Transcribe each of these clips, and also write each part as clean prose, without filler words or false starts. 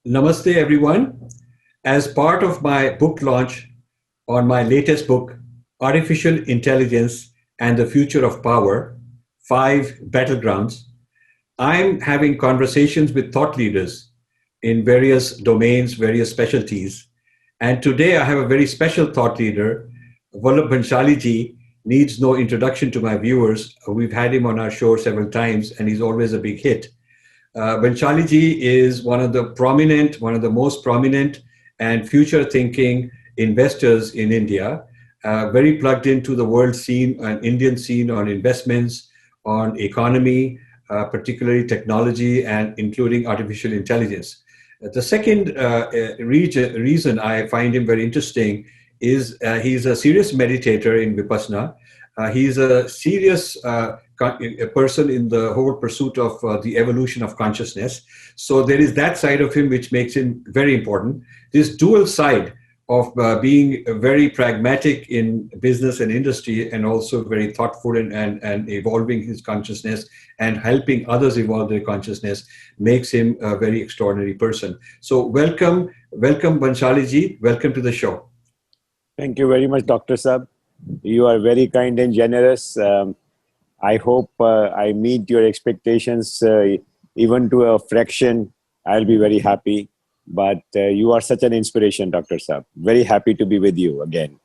Namaste, everyone. As part of my book launch on my latest book, Artificial Intelligence and the Future of Power, Five Battlegrounds, I'm having conversations with thought leaders in various domains, various specialties. And today I have a very special thought leader. Vallabh Bhanshali ji needs no introduction to my viewers. We've had him on our show several times, and he's always a big hit. Bhanshali ji is one of the most prominent and future-thinking investors in India, very plugged into the world scene and Indian scene on investments, on economy, particularly technology, and including artificial intelligence. The second reason I find him very interesting is he's a serious meditator in Vipassana. He's a serious a person in the whole pursuit of the evolution of consciousness. So there is that side of him which makes him very important. This dual side of being very pragmatic in business and industry and also very thoughtful and evolving his consciousness and helping others evolve their consciousness makes him a very extraordinary person. So welcome Bhanshali ji, welcome to the show. Thank you very much, Dr. Saab. You are very kind and generous. I hope I meet your expectations even to a fraction. I'll be very happy. But you are such an inspiration, Dr. Saab. Very happy to be with you again.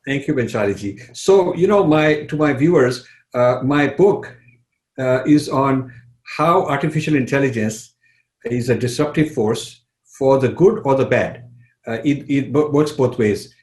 Thank you, Bhanshali ji. So, to my viewers, my book is on how artificial intelligence is a disruptive force for the good or the bad. It works both ways.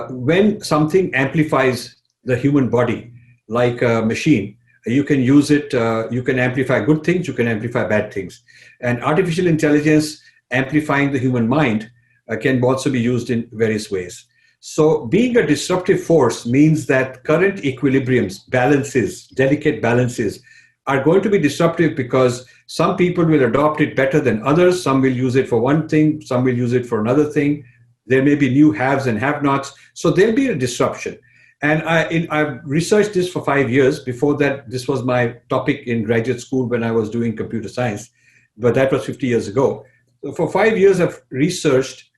When something amplifies the human body, like a machine, you can use it, you can amplify good things, you can amplify bad things. And artificial intelligence amplifying the human mind can also be used in various ways. So being a disruptive force means that current equilibriums, balances, delicate balances are going to be disruptive because some people will adopt it better than others. Some will use it for one thing, some will use it for another thing. There may be new haves and have-nots. So there'll be a disruption. And I've researched this for 5 years. Before that, this was my topic in graduate school when I was doing computer science, but that was 50 years ago. So for 5 years, I've researched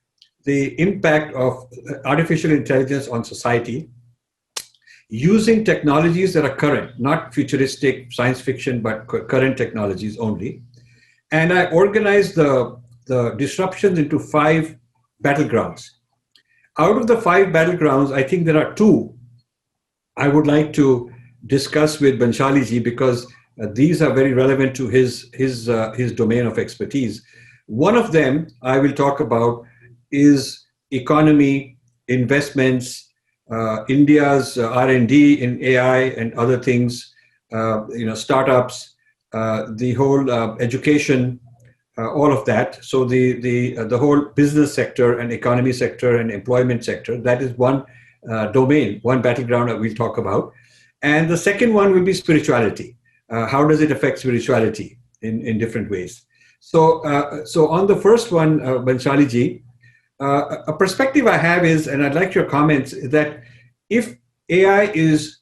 the impact of artificial intelligence on society using technologies that are current, not futuristic science fiction, but current technologies only. And I organized the disruptions into 5 battlegrounds. Out of the 5 battlegrounds, I think there are 2 I would like to discuss with Bhanshali ji because these are very relevant to his domain of expertise. One of them I will talk about is economy, investments, India's R&D in AI and other things, startups, the whole education, all of that. So the whole business sector and economy sector and employment sector, that is one domain, one battleground that we'll talk about. And the second one will be spirituality. How does it affect spirituality in different ways? So on the first one, Bhanshali ji, a perspective I have is, and I'd like your comments, that if AI is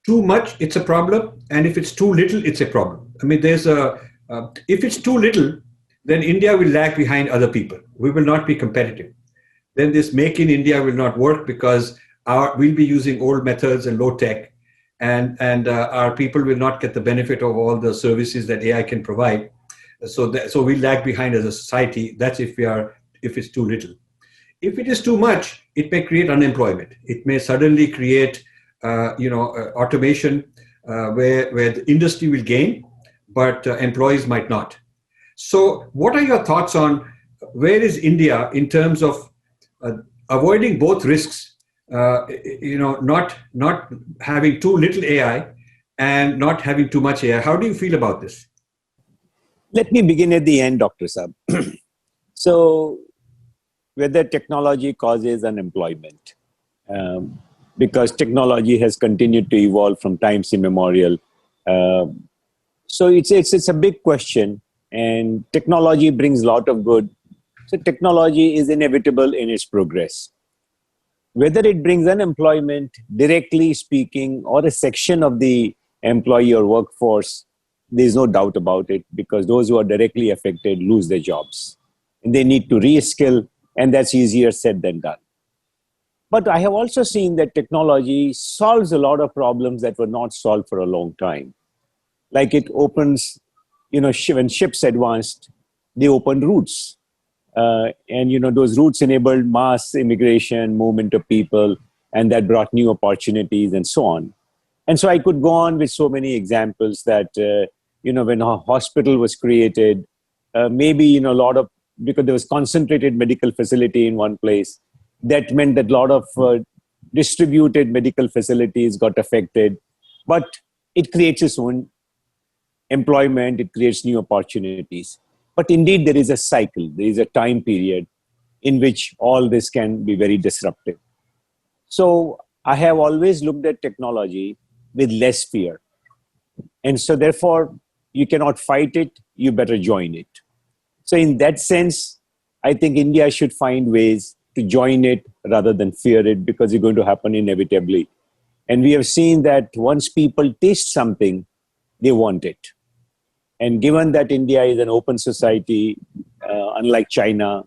too much, it's a problem, and if it's too little, it's a problem. I mean, if it's too little, then India will lag behind other people. We will not be competitive. Then this Make in India will not work because we'll be using old methods and low tech, and our people will not get the benefit of all the services that AI can provide. So we lag behind as a society. That's if it's too little. If it is too much, it may create unemployment. It may suddenly create automation where the industry will gain, but employees might not. So what are your thoughts on where is India in terms of avoiding both risks, not having too little AI and not having too much AI? How do you feel about this? Let me begin at the end, Dr. Saab. So whether technology causes unemployment, because technology has continued to evolve from times immemorial. So it's a big question, and technology brings a lot of good. So technology is inevitable in its progress. Whether it brings unemployment, directly speaking, or a section of the employee or workforce, there's no doubt about it, because those who are directly affected lose their jobs. and they need to reskill, and that's easier said than done. But I have also seen that technology solves a lot of problems that were not solved for a long time. Like it opens, when ships advanced, they opened routes. And those routes enabled mass immigration, movement of people, and that brought new opportunities and so on. And so I could go on with so many examples that, when a hospital was created, maybe, because there was concentrated medical facility in one place, that meant that a lot of distributed medical facilities got affected. But it creates its own employment, it creates new opportunities. But indeed, there is a cycle, there is a time period in which all this can be very disruptive. So I have always looked at technology with less fear. And so therefore, you cannot fight it, you better join it. So in that sense, I think India should find ways to join it rather than fear it, because it's going to happen inevitably. And we have seen that once people taste something, they want it. And given that India is an open society, unlike China,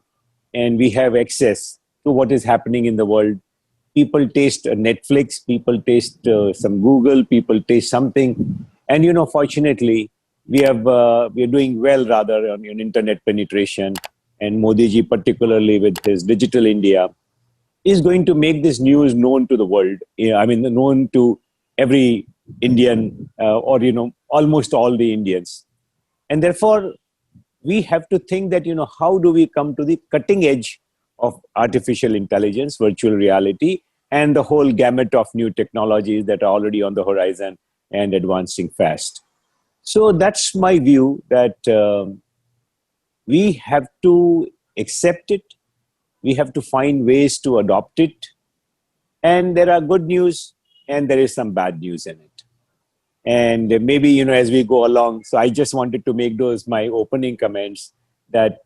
and we have access to what is happening in the world, people taste Netflix, people taste some Google, people taste something. And, fortunately, we are doing well rather on internet penetration. And Modi ji, particularly with his Digital India, is going to make this news known to the world. Known to every Indian or, almost all the Indians. And therefore, we have to think that, how do we come to the cutting edge of artificial intelligence, virtual reality, and the whole gamut of new technologies that are already on the horizon and advancing fast. So that's my view, that we have to accept it. We have to find ways to adopt it. And there are good news and there is some bad news in it. And maybe, as we go along, so I just wanted to make those my opening comments, that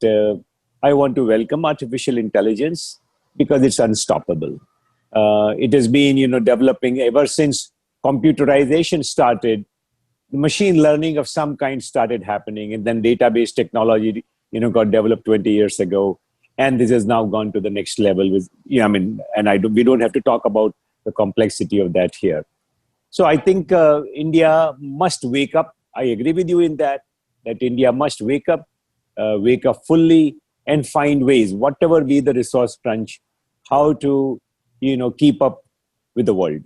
I want to welcome artificial intelligence because it's unstoppable. It has been, developing ever since computerization started. Machine learning of some kind started happening, and then database technology, got developed 20 years ago. And this has now gone to the next level with, we don't have to talk about the complexity of that here. So I think India must wake up. I agree with you in that India must wake up fully and find ways, whatever be the resource crunch, how to, keep up with the world.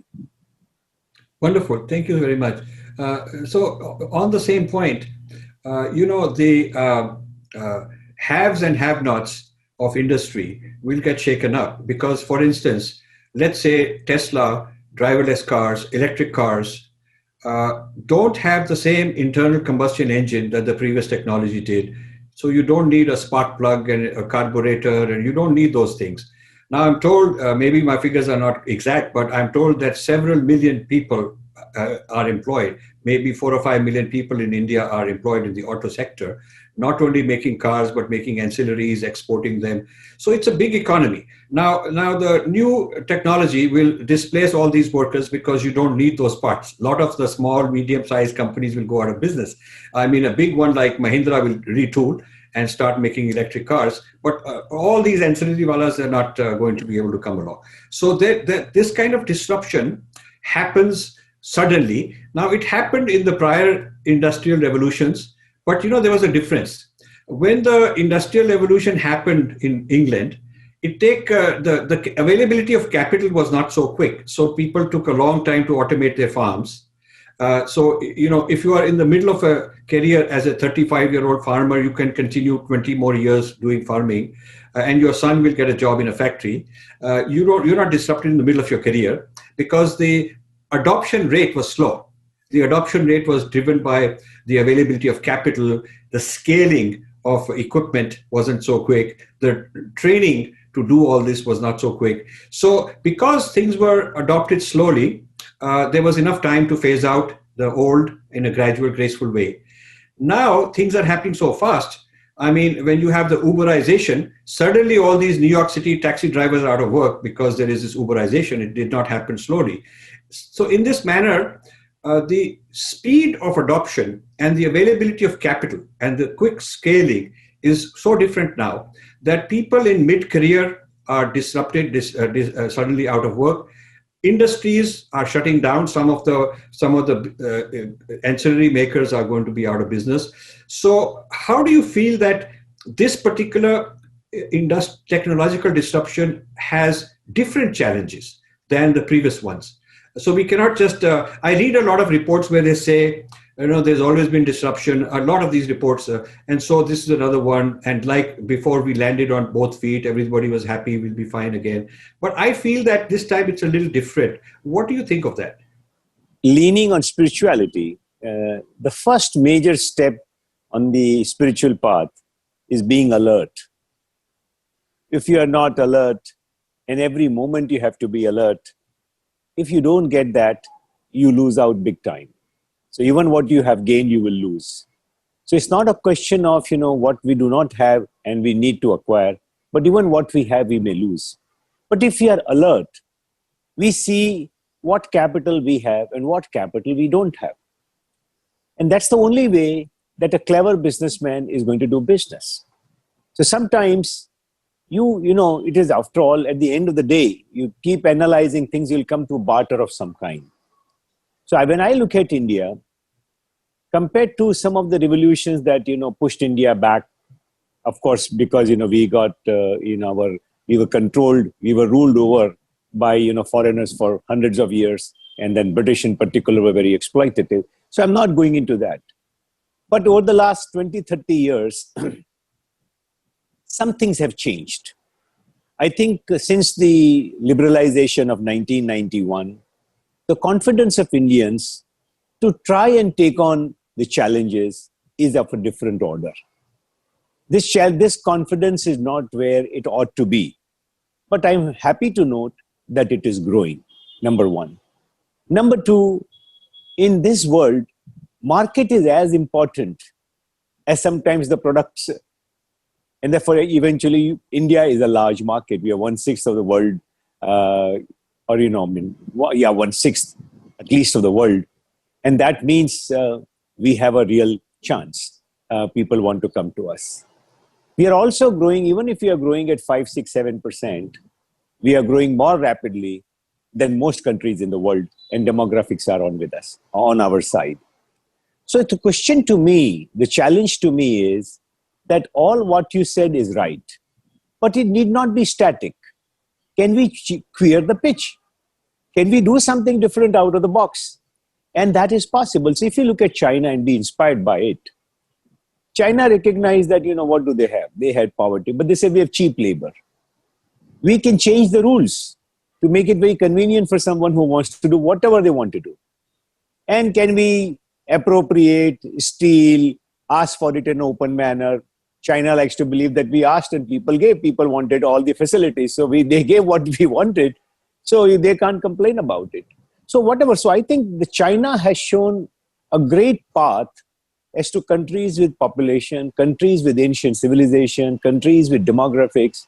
Wonderful. Thank you very much. So on the same point, the haves and have-nots of industry will get shaken up because, for instance, let's say Tesla, driverless cars, electric cars, don't have the same internal combustion engine that the previous technology did. So you don't need a spark plug and a carburetor, and you don't need those things. Now I'm told, maybe my figures are not exact, but I'm told that several million people are employed. Maybe 4 or 5 million people in India are employed in the auto sector, not only making cars, but making ancillaries, exporting them. So it's a big economy. Now the new technology will displace all these workers because you don't need those parts. A lot of the small, medium-sized companies will go out of business. A big one like Mahindra will retool and start making electric cars, but all these ancillary wallahs are not going to be able to come along. So this kind of disruption happens suddenly. Now, it happened in the prior industrial revolutions, but there was a difference. When the industrial revolution happened in England, the availability of capital was not so quick. So people took a long time to automate their farms. So, if you are in the middle of a career as a 35-year-old farmer, you can continue 20 more years doing farming, and your son will get a job in a factory. You're not disrupted in the middle of your career because the adoption rate was slow. The adoption rate was driven by the availability of capital. The scaling of equipment wasn't so quick. The training to do all this was not so quick. So because things were adopted slowly, there was enough time to phase out the old in a gradual, graceful way. Now things are happening so fast. When you have the Uberization, suddenly all these New York City taxi drivers are out of work because there is this Uberization. It did not happen slowly. So in this manner, the speed of adoption and the availability of capital and the quick scaling is so different now that people in mid-career are disrupted, suddenly out of work. Industries are shutting down. Some of the ancillary makers are going to be out of business. So, how do you feel that this particular technological disruption has different challenges than the previous ones? So we cannot just. I read a lot of reports where they say, there's always been disruption. A lot of these reports, and so this is another one. And like before, we landed on both feet. Everybody was happy. We'll be fine again. But I feel that this time it's a little different. What do you think of that? Leaning on spirituality, the first major step on the spiritual path is being alert. If you are not alert, and every moment you have to be alert, if you don't get that, you lose out big time. So even what you have gained, you will lose. So it's not a question of, what we do not have and we need to acquire, but even what we have, we may lose. But if we are alert, we see what capital we have and what capital we don't have. And that's the only way that a clever businessman is going to do business. So sometimes it is, after all, at the end of the day, you keep analyzing things, you'll come to a barter of some kind. So when I look at India, compared to some of the revolutions that, pushed India back, of course, because, we got, we were controlled, we were ruled over by, foreigners for hundreds of years. And then British in particular were very exploitative. So I'm not going into that. But over the last 20, 30 years, some things have changed. I think since the liberalization of 1991, the confidence of Indians to try and take on the challenges is of a different order. This confidence is not where it ought to be. But I'm happy to note that it is growing, number one. Number two, in this world, market is as important as sometimes the products. And therefore, eventually, India is a large market. We are 1/6 of the world, 1/6 at least of the world. And that means we have a real chance. People want to come to us. We are also growing, even if we are growing at 5, 6, 7%, we are growing more rapidly than most countries in the world. And demographics are on our side. So the question to me, the challenge to me is, that all what you said is right, but it need not be static. Can we queer the pitch? Can we do something different out of the box? And that is possible. So if you look at China and be inspired by it, China recognized that, what do they have? They had poverty, but they said we have cheap labor. We can change the rules to make it very convenient for someone who wants to do whatever they want to do. And can we appropriate, steal, ask for it in an open manner? China likes to believe that we asked and people gave. People wanted all the facilities. So they gave what we wanted. So they can't complain about it. So whatever. So I think China has shown a great path as to countries with population, countries with ancient civilization, countries with demographics.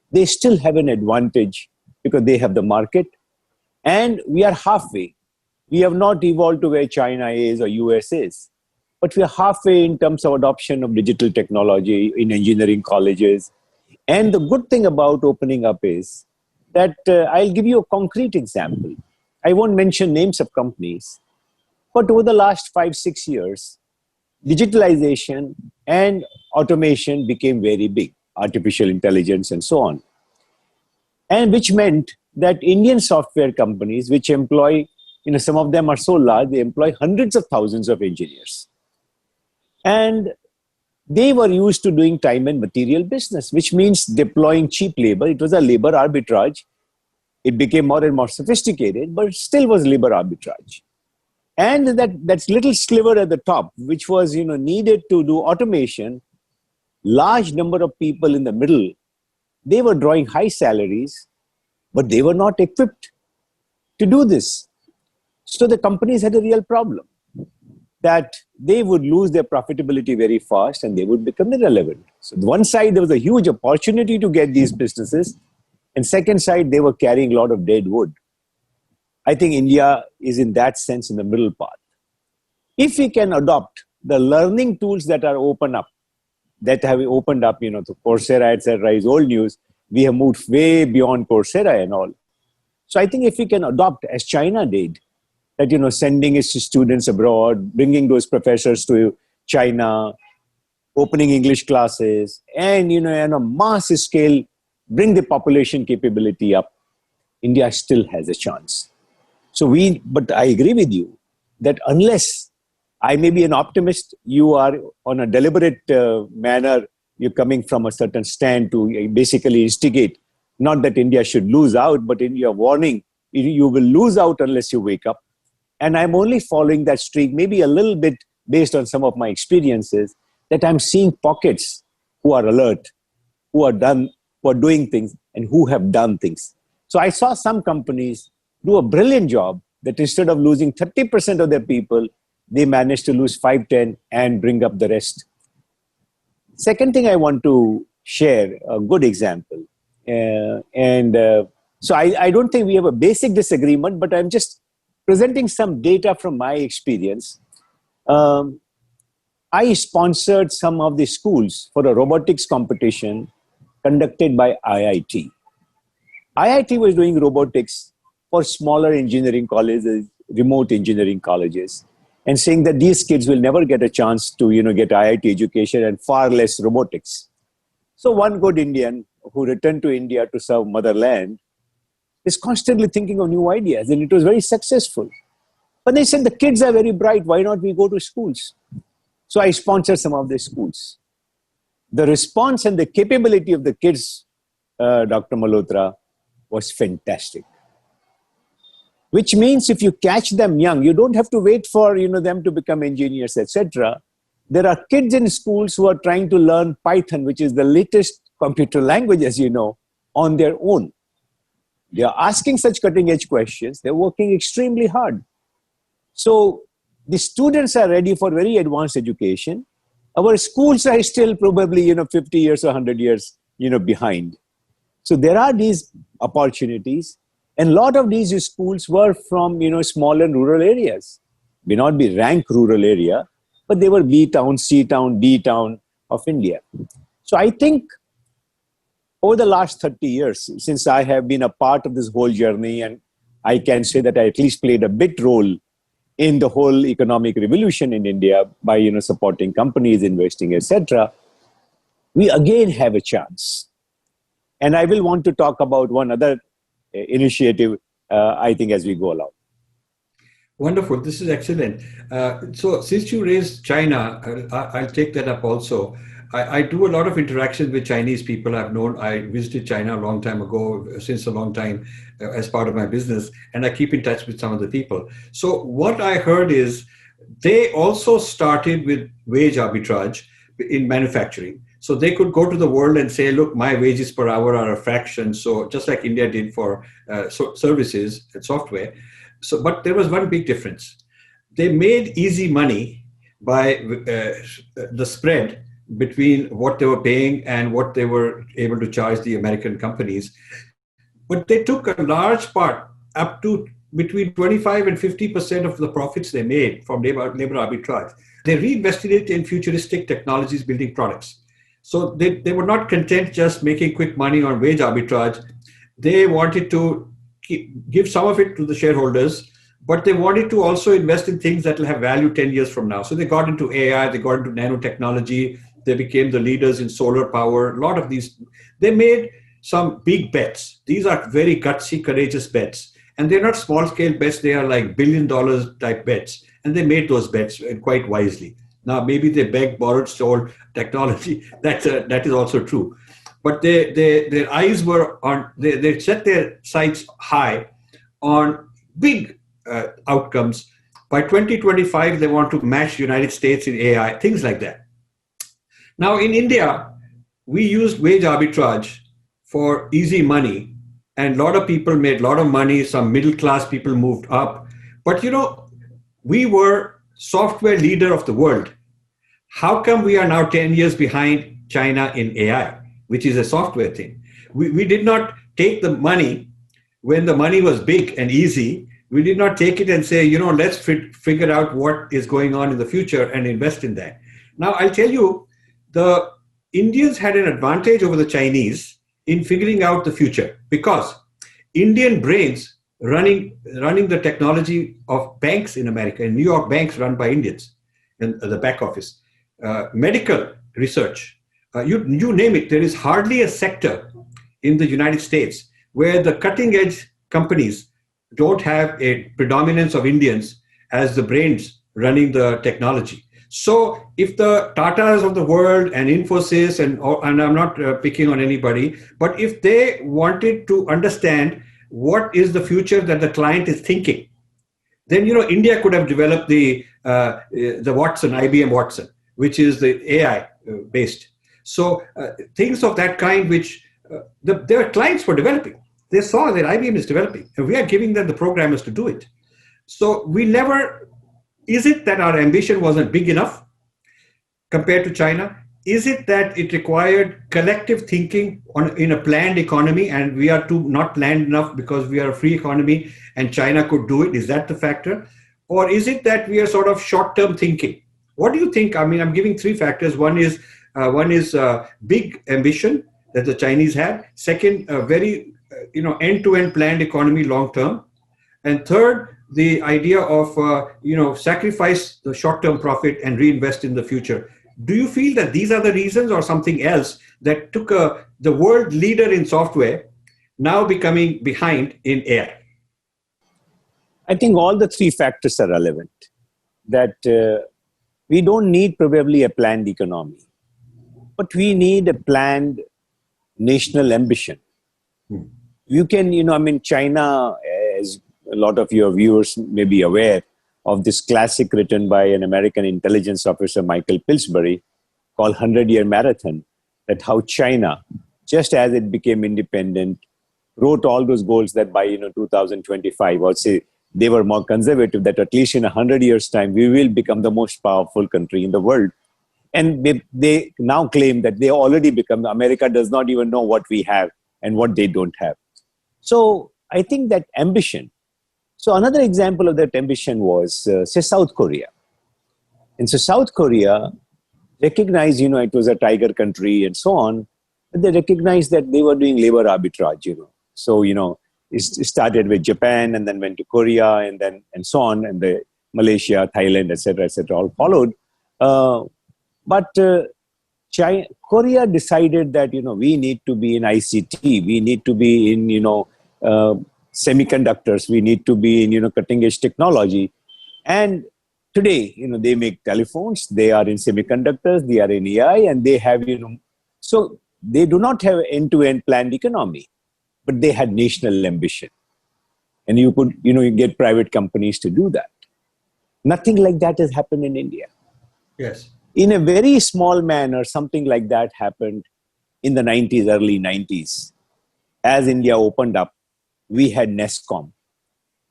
They still have an advantage because they have the market. And we are halfway. We have not evolved to where China is or US is. But we are halfway in terms of adoption of digital technology in engineering colleges. And the good thing about opening up is that I'll give you a concrete example. I won't mention names of companies, but over the last 5, 6 years, digitalization and automation became very big, artificial intelligence and so on. And which meant that Indian software companies, which employ, some of them are so large, they employ hundreds of thousands of engineers. And they were used to doing time and material business, which means deploying cheap labor. It was a labor arbitrage. It became more and more sophisticated, but it still was labor arbitrage. And that little sliver at the top, which was needed to do automation, large number of people in the middle, they were drawing high salaries, but they were not equipped to do this. So the companies had a real problem, that they would lose their profitability very fast and they would become irrelevant. So on one side, there was a huge opportunity to get these businesses. And second side, they were carrying a lot of dead wood. I think India is in that sense in the middle path. If we can adopt the learning tools that are open up, that have opened up, to Coursera, etc., is old news. We have moved way beyond Coursera and all. So I think if we can adopt, as China did, that, sending its students abroad, bringing those professors to China, opening English classes, and, on a mass scale, bring the population capability up, India still has a chance. But I agree with you that unless I may be an optimist, you are on a deliberate manner, you're coming from a certain stand to basically instigate, not that India should lose out, but in your warning, you will lose out unless you wake up. And I'm only following that streak, maybe a little bit based on some of my experiences, that I'm seeing pockets who are alert, who are doing things, and who have done things. So I saw some companies do a brilliant job that instead of losing 30% of their people, they managed to lose 5-10 and bring up the rest. Second thing I want to share, a good example. So I don't think we have a basic disagreement, but I'm just presenting some data from my experience. I sponsored some of the schools for a robotics competition conducted by IIT. IIT was doing robotics for smaller engineering colleges, remote engineering colleges, and saying that these kids will never get a chance to, get IIT education and far less robotics. So one good Indian who returned to India to serve motherland is constantly thinking of new ideas, and it was very successful. But they said the kids are very bright, why not we go to schools? So I sponsored some of the schools. The response and the capability of the kids, Dr. Malhotra, was fantastic. Which means if you catch them young, you don't have to wait for them to become engineers, etc. There are kids in schools who are trying to learn Python, which is the latest computer language, as you know, on their own. They are asking such cutting-edge questions. They're working extremely hard. So the students are ready for very advanced education. Our schools are still probably 50 years or 100 years behind. So there are these opportunities, and a lot of these schools were from small and rural areas. May not be rank rural area, but they were B town, C town, D town of India. So I think over the last 30 years, since I have been a part of this whole journey, and I can say that I at least played a bit role in the whole economic revolution in India by supporting companies, investing, etc., we again have a chance. And I will want to talk about one other initiative, I think, as we go along. Wonderful. This is excellent. So since you raised China, I'll take that up also. I do a lot of interactions with Chinese people I've known. I visited China a long time ago, since a long time, as part of my business, and I keep in touch with some of the people. So what I heard is they also started with wage arbitrage in manufacturing. So they could go to the world and say, look, my wages per hour are a fraction. So just like India did for services and software. So, but there was one big difference. They made easy money by the spread between what they were paying and what they were able to charge the American companies. But they took a large part, up to between 25 and 50% of the profits they made from labor arbitrage. They reinvested it in futuristic technologies, building products. So they were not content just making quick money on wage arbitrage. They wanted to give some of it to the shareholders, but they wanted to also invest in things that will have value 10 years from now. So they got into AI, they got into nanotechnology, they became the leaders in solar power. A lot of these, they made some big bets. These are very gutsy, courageous bets. And they're not small scale bets, they are like $1 billion type bets. And they made those bets quite wisely. Now, maybe they begged, borrowed, stole technology. That is also true. But their eyes were on, they set their sights high on big outcomes. By 2025, they want to match the United States in AI, things like that. Now, in India, we used wage arbitrage for easy money. And a lot of people made a lot of money. Some middle-class people moved up. But, we were software leader of the world. How come we are now 10 years behind China in AI, which is a software thing? We did not take the money when the money was big and easy. We did not take it and say, let's figure out what is going on in the future and invest in that. Now, I'll tell you, the Indians had an advantage over the Chinese in figuring out the future because Indian brains running the technology of banks in America. In New York, banks run by Indians in the back office. Medical research, you name it. There is hardly a sector in the United States where the cutting edge companies don't have a predominance of Indians as the brains running the technology. So if the Tatas of the world and Infosys and I'm not picking on anybody, but if they wanted to understand what is the future that the client is thinking, then India could have developed the Watson, IBM Watson, which is the AI based. So things of that kind, which their clients were developing. They saw that IBM is developing, and we are giving them the programmers to do it. So we never, is it that our ambition wasn't big enough compared to China? Is it that it required collective thinking in a planned economy, and we are not planned enough because we are a free economy and China could do it? Is that the factor? Or is it that we are sort of short-term thinking? What do you think? I mean, I'm giving three factors. One is big ambition that the Chinese had. Second, very end-to-end planned economy long-term. And third, the idea of sacrifice the short-term profit and reinvest in the future. Do you feel that these are the reasons, or something else that took the world leader in software now becoming behind in AI? I think all the three factors are relevant. That we don't need probably a planned economy, but we need a planned national ambition. You can, China, as a lot of your viewers may be aware of this classic written by an American intelligence officer, Michael Pillsbury, called 100-Year Marathon, that how China, just as it became independent, wrote all those goals that by 2025, or say they were more conservative, that at least in 100 years' time, we will become the most powerful country in the world. And they now claim that they already become, America does not even know what we have and what they don't have. So I think that ambition. So another example of that ambition was, say, South Korea. And so South Korea recognized, it was a tiger country and so on, but they recognized that they were doing labor arbitrage, So, it started with Japan and then went to Korea and then and so on, and the Malaysia, Thailand, etc., all followed. But Korea decided that, we need to be in ICT, we need to be in, semiconductors, we need to be in, cutting edge technology. And today, they make telephones, they are in semiconductors, they are in AI, and they have, so they do not have end-to-end planned economy, but they had national ambition. And you could, you get private companies to do that. Nothing like that has happened in India. Yes. In a very small manner, something like that happened in the 90s, early 90s. As India opened up, we had NESCOM.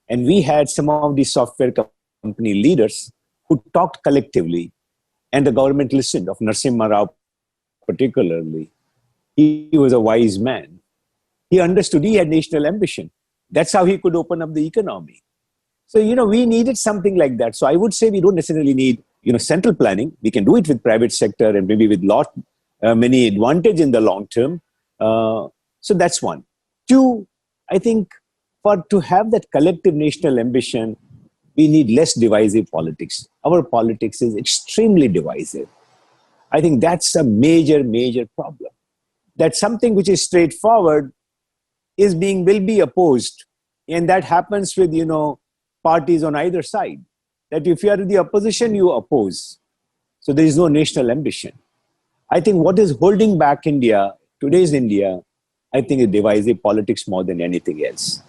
And we had some of the software company leaders who talked collectively. And the government listened, of Narasimha Rao particularly. He was a wise man. He understood he had national ambition. That's how he could open up the economy. So, we needed something like that. So I would say we don't necessarily need, central planning. We can do it with private sector and maybe with many advantage in the long term. So that's one. Two, I think to have that collective national ambition, we need less divisive politics. Our politics is extremely divisive. I think that's a major, major problem. That something which is straightforward will be opposed. And that happens with, parties on either side. That if you are in the opposition, you oppose. So there is no national ambition. I think what is holding back today's India, I think is divisive politics more than anything else.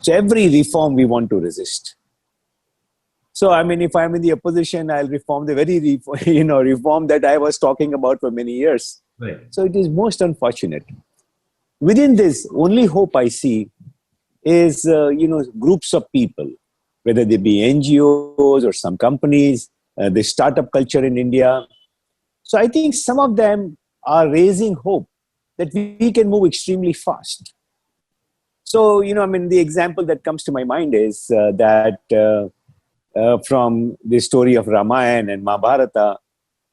So every reform we want to resist. So, if I'm in the opposition, I'll reform the very reform that I was talking about for many years. Right. So it is most unfortunate. Within this, only hope I see is, groups of people, whether they be NGOs or some companies, the startup culture in India. So I think some of them are raising hope that we can move extremely fast. So, the example that comes to my mind is that from the story of Ramayana and Mahabharata,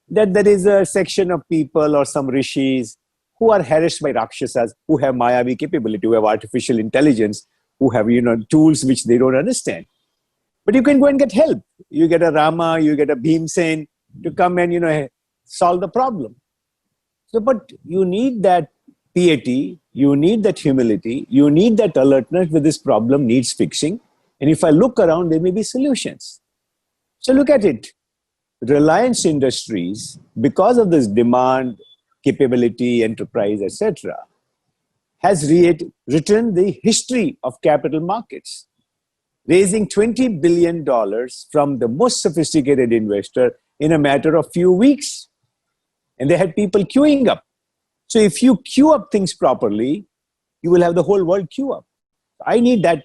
that there is a section of people or some rishis who are harassed by rakshasas, who have Mayavi capability, who have artificial intelligence, who have, tools which they don't understand. But you can go and get help. You get a Rama, you get a Bhimsen to come and, solve the problem. So, but you need that piety, you need that humility, you need that alertness that this problem needs fixing. And if I look around, there may be solutions. So look at it. Reliance Industries, because of this demand, capability, enterprise, etc., has written the history of capital markets, raising $20 billion from the most sophisticated investor in a matter of few weeks. And they had people queuing up. So if you queue up things properly, you will have the whole world queue up. I need that,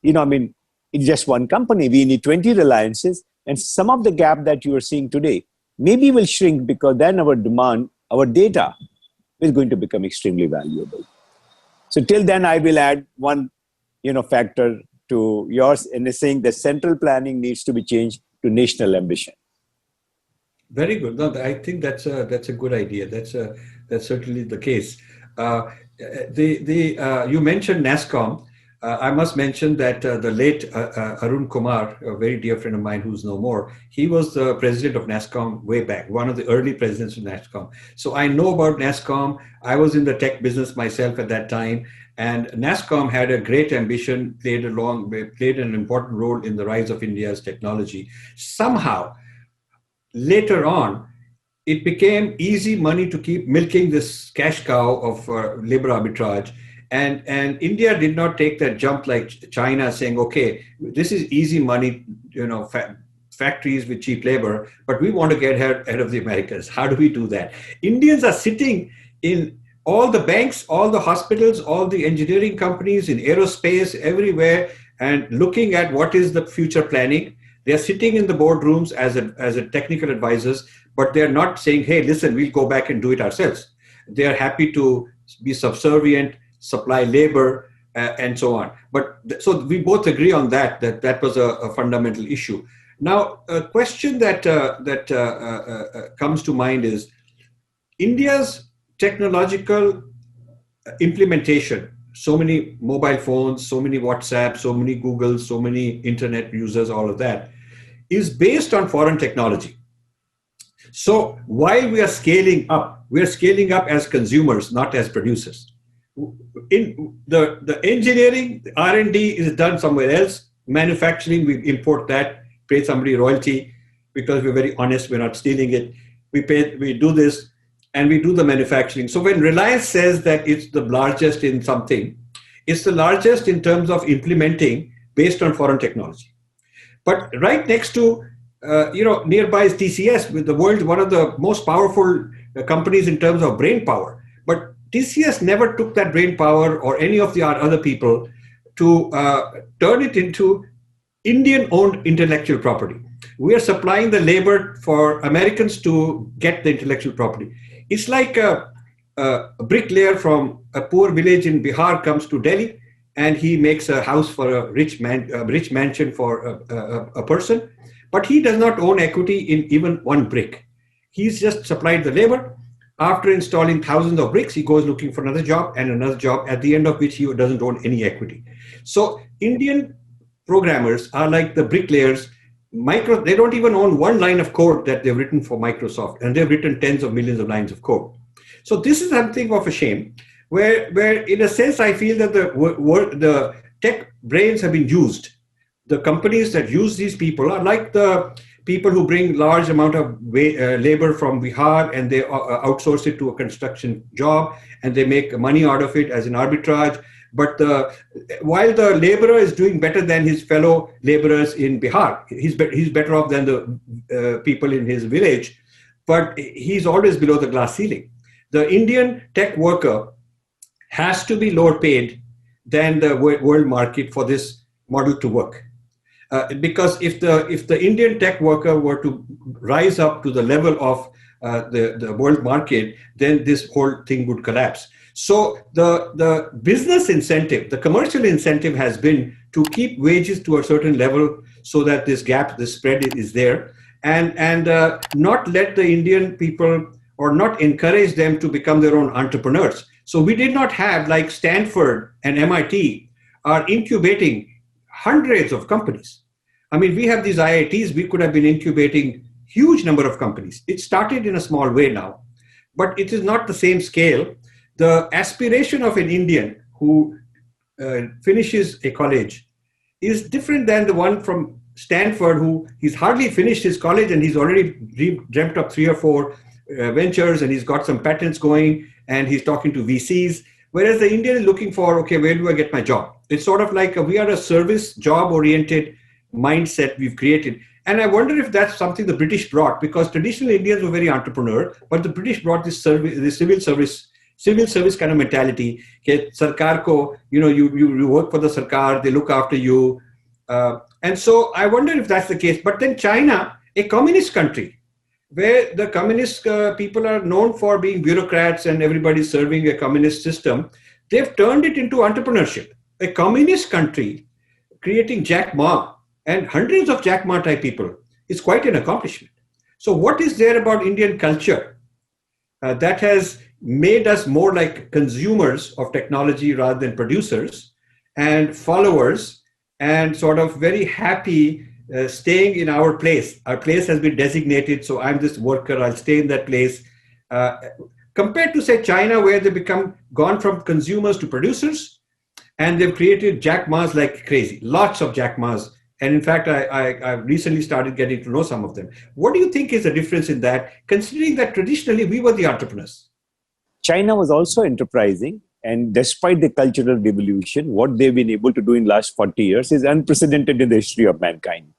it's just one company. We need 20 Reliances. And some of the gap that you are seeing today maybe will shrink, because then our demand, our data is going to become extremely valuable. So till then, I will add one, factor to yours, in saying that central planning needs to be changed to national ambition. Very good. No, I think that's a good idea. That's certainly the case. You mentioned NASSCOM. I must mention that the late Arun Kumar, a very dear friend of mine who's no more, he was the president of NASSCOM way back, one of the early presidents of NASSCOM. So I know about NASSCOM. I was in the tech business myself at that time. And NASSCOM had a great ambition, played an important role in the rise of India's technology. Somehow, later on, it became easy money to keep milking this cash cow of labor arbitrage. And India did not take that jump like China, saying, okay, this is easy money, factories with cheap labor, but we want to get ahead of the Americans. How do we do that? Indians are sitting in all the banks, all the hospitals, all the engineering companies, in aerospace, everywhere, and looking at what is the future planning. They're sitting in the boardrooms as a technical advisors, but they're not saying, hey, listen, we'll go back and do it ourselves. They're happy to be subservient, supply labor, and so on. So we both agree on that was a fundamental issue. Now, a question that comes to mind is India's technological implementation. So many mobile phones, so many WhatsApp, so many Google, so many internet users, all of that is based on foreign technology. So while we are scaling up as consumers, not as producers. In the engineering, the R&D is done somewhere else. Manufacturing, we import that, pay somebody royalty because we're very honest, we're not stealing it. We do this and we do the manufacturing. So when Reliance says that it's the largest in something, it's the largest in terms of implementing based on foreign technology. But right next to, nearby is TCS, with the world, one of the most powerful companies in terms of brain power. But TCS never took that brain power or any of the other people to turn it into Indian-owned intellectual property. We are supplying the labor for Americans to get the intellectual property. It's like a bricklayer from a poor village in Bihar comes to Delhi, and he makes a house for a rich mansion for a person, but he does not own equity in even one brick. He's just supplied the labor. After installing thousands of bricks, he goes looking for another job and another job, at the end of which he doesn't own any equity. So Indian programmers are like the bricklayers. They don't even own one line of code that they've written for Microsoft, and they've written tens of millions of lines of code. So this is something of a shame, where in a sense, I feel that the tech brains have been used. The companies that use these people are like the people who bring large amount of labor from Bihar, and they outsource it to a construction job, and they make money out of it as an arbitrage. But while the laborer is doing better than his fellow laborers in Bihar, he's better off than the people in his village, but he's always below the glass ceiling. The Indian tech worker has to be lower paid than the world market for this model to work. Because if the Indian tech worker were to rise up to the level of the world market, then this whole thing would collapse. So the business incentive, the commercial incentive has been to keep wages to a certain level so that this gap, this spread is there. and not let the Indian people or not encourage them to become their own entrepreneurs. So we did not have, like Stanford and MIT are incubating hundreds of companies. I mean, we have these IITs, we could have been incubating huge number of companies. It started in a small way now, but it is not the same scale. The aspiration of an Indian who finishes a college is different than the one from Stanford, who he's hardly finished his college and he's already dreamt up 3 or 4 ventures and he's got some patents going and he's talking to VCs. Whereas the Indian is looking for, okay, where do I get my job? It's sort of like we are a service job oriented mindset we've created. And I wonder if that's something the British brought, because traditional Indians were very entrepreneur, but the British brought this service, this civil service kind of mentality. Okay, sarkar ko, you work for the sarkar, they look after you. And so I wonder if that's the case. But then China, a communist country, where the communist people are known for being bureaucrats and everybody serving a communist system, they've turned it into entrepreneurship. A communist country creating Jack Ma and hundreds of Jack Ma type people is quite an accomplishment. So what is there about Indian culture that has made us more like consumers of technology rather than producers and followers, and sort of very happy staying in our place? Our place has been designated, so I'm this worker, I'll stay in that place. Compared to, say, China, where they become gone from consumers to producers, and they've created Jack Ma's like crazy, lots of Jack Ma's. And in fact, I recently started getting to know some of them. What do you think is the difference in that, considering that traditionally we were the entrepreneurs? China was also enterprising, and despite the cultural revolution, what they've been able to do in the last 40 years is unprecedented in the history of mankind.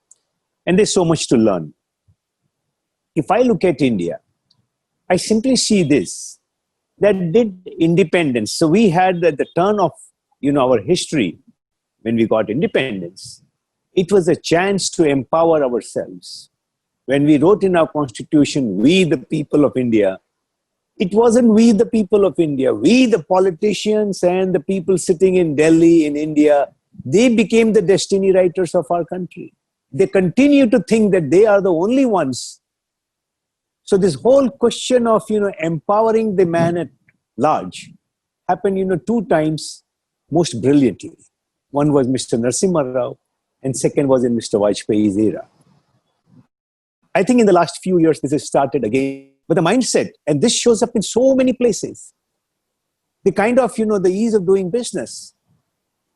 And there's so much to learn. If I look at India, I simply see this, that did independence. So we had at the turn of our history, when we got independence, it was a chance to empower ourselves. When we wrote in our constitution, we the people of India, it wasn't we the people of India. We the politicians and the people sitting in Delhi, in India, they became the destiny writers of our country. They continue to think that they are the only ones. So this whole question of, empowering the man at large happened, 2 times most brilliantly. One was Mr. Narasimha Rao, and second was in Mr. Vajpayee's era. I think in the last few years, this has started again. But the mindset, and this shows up in so many places, the kind of, the ease of doing business.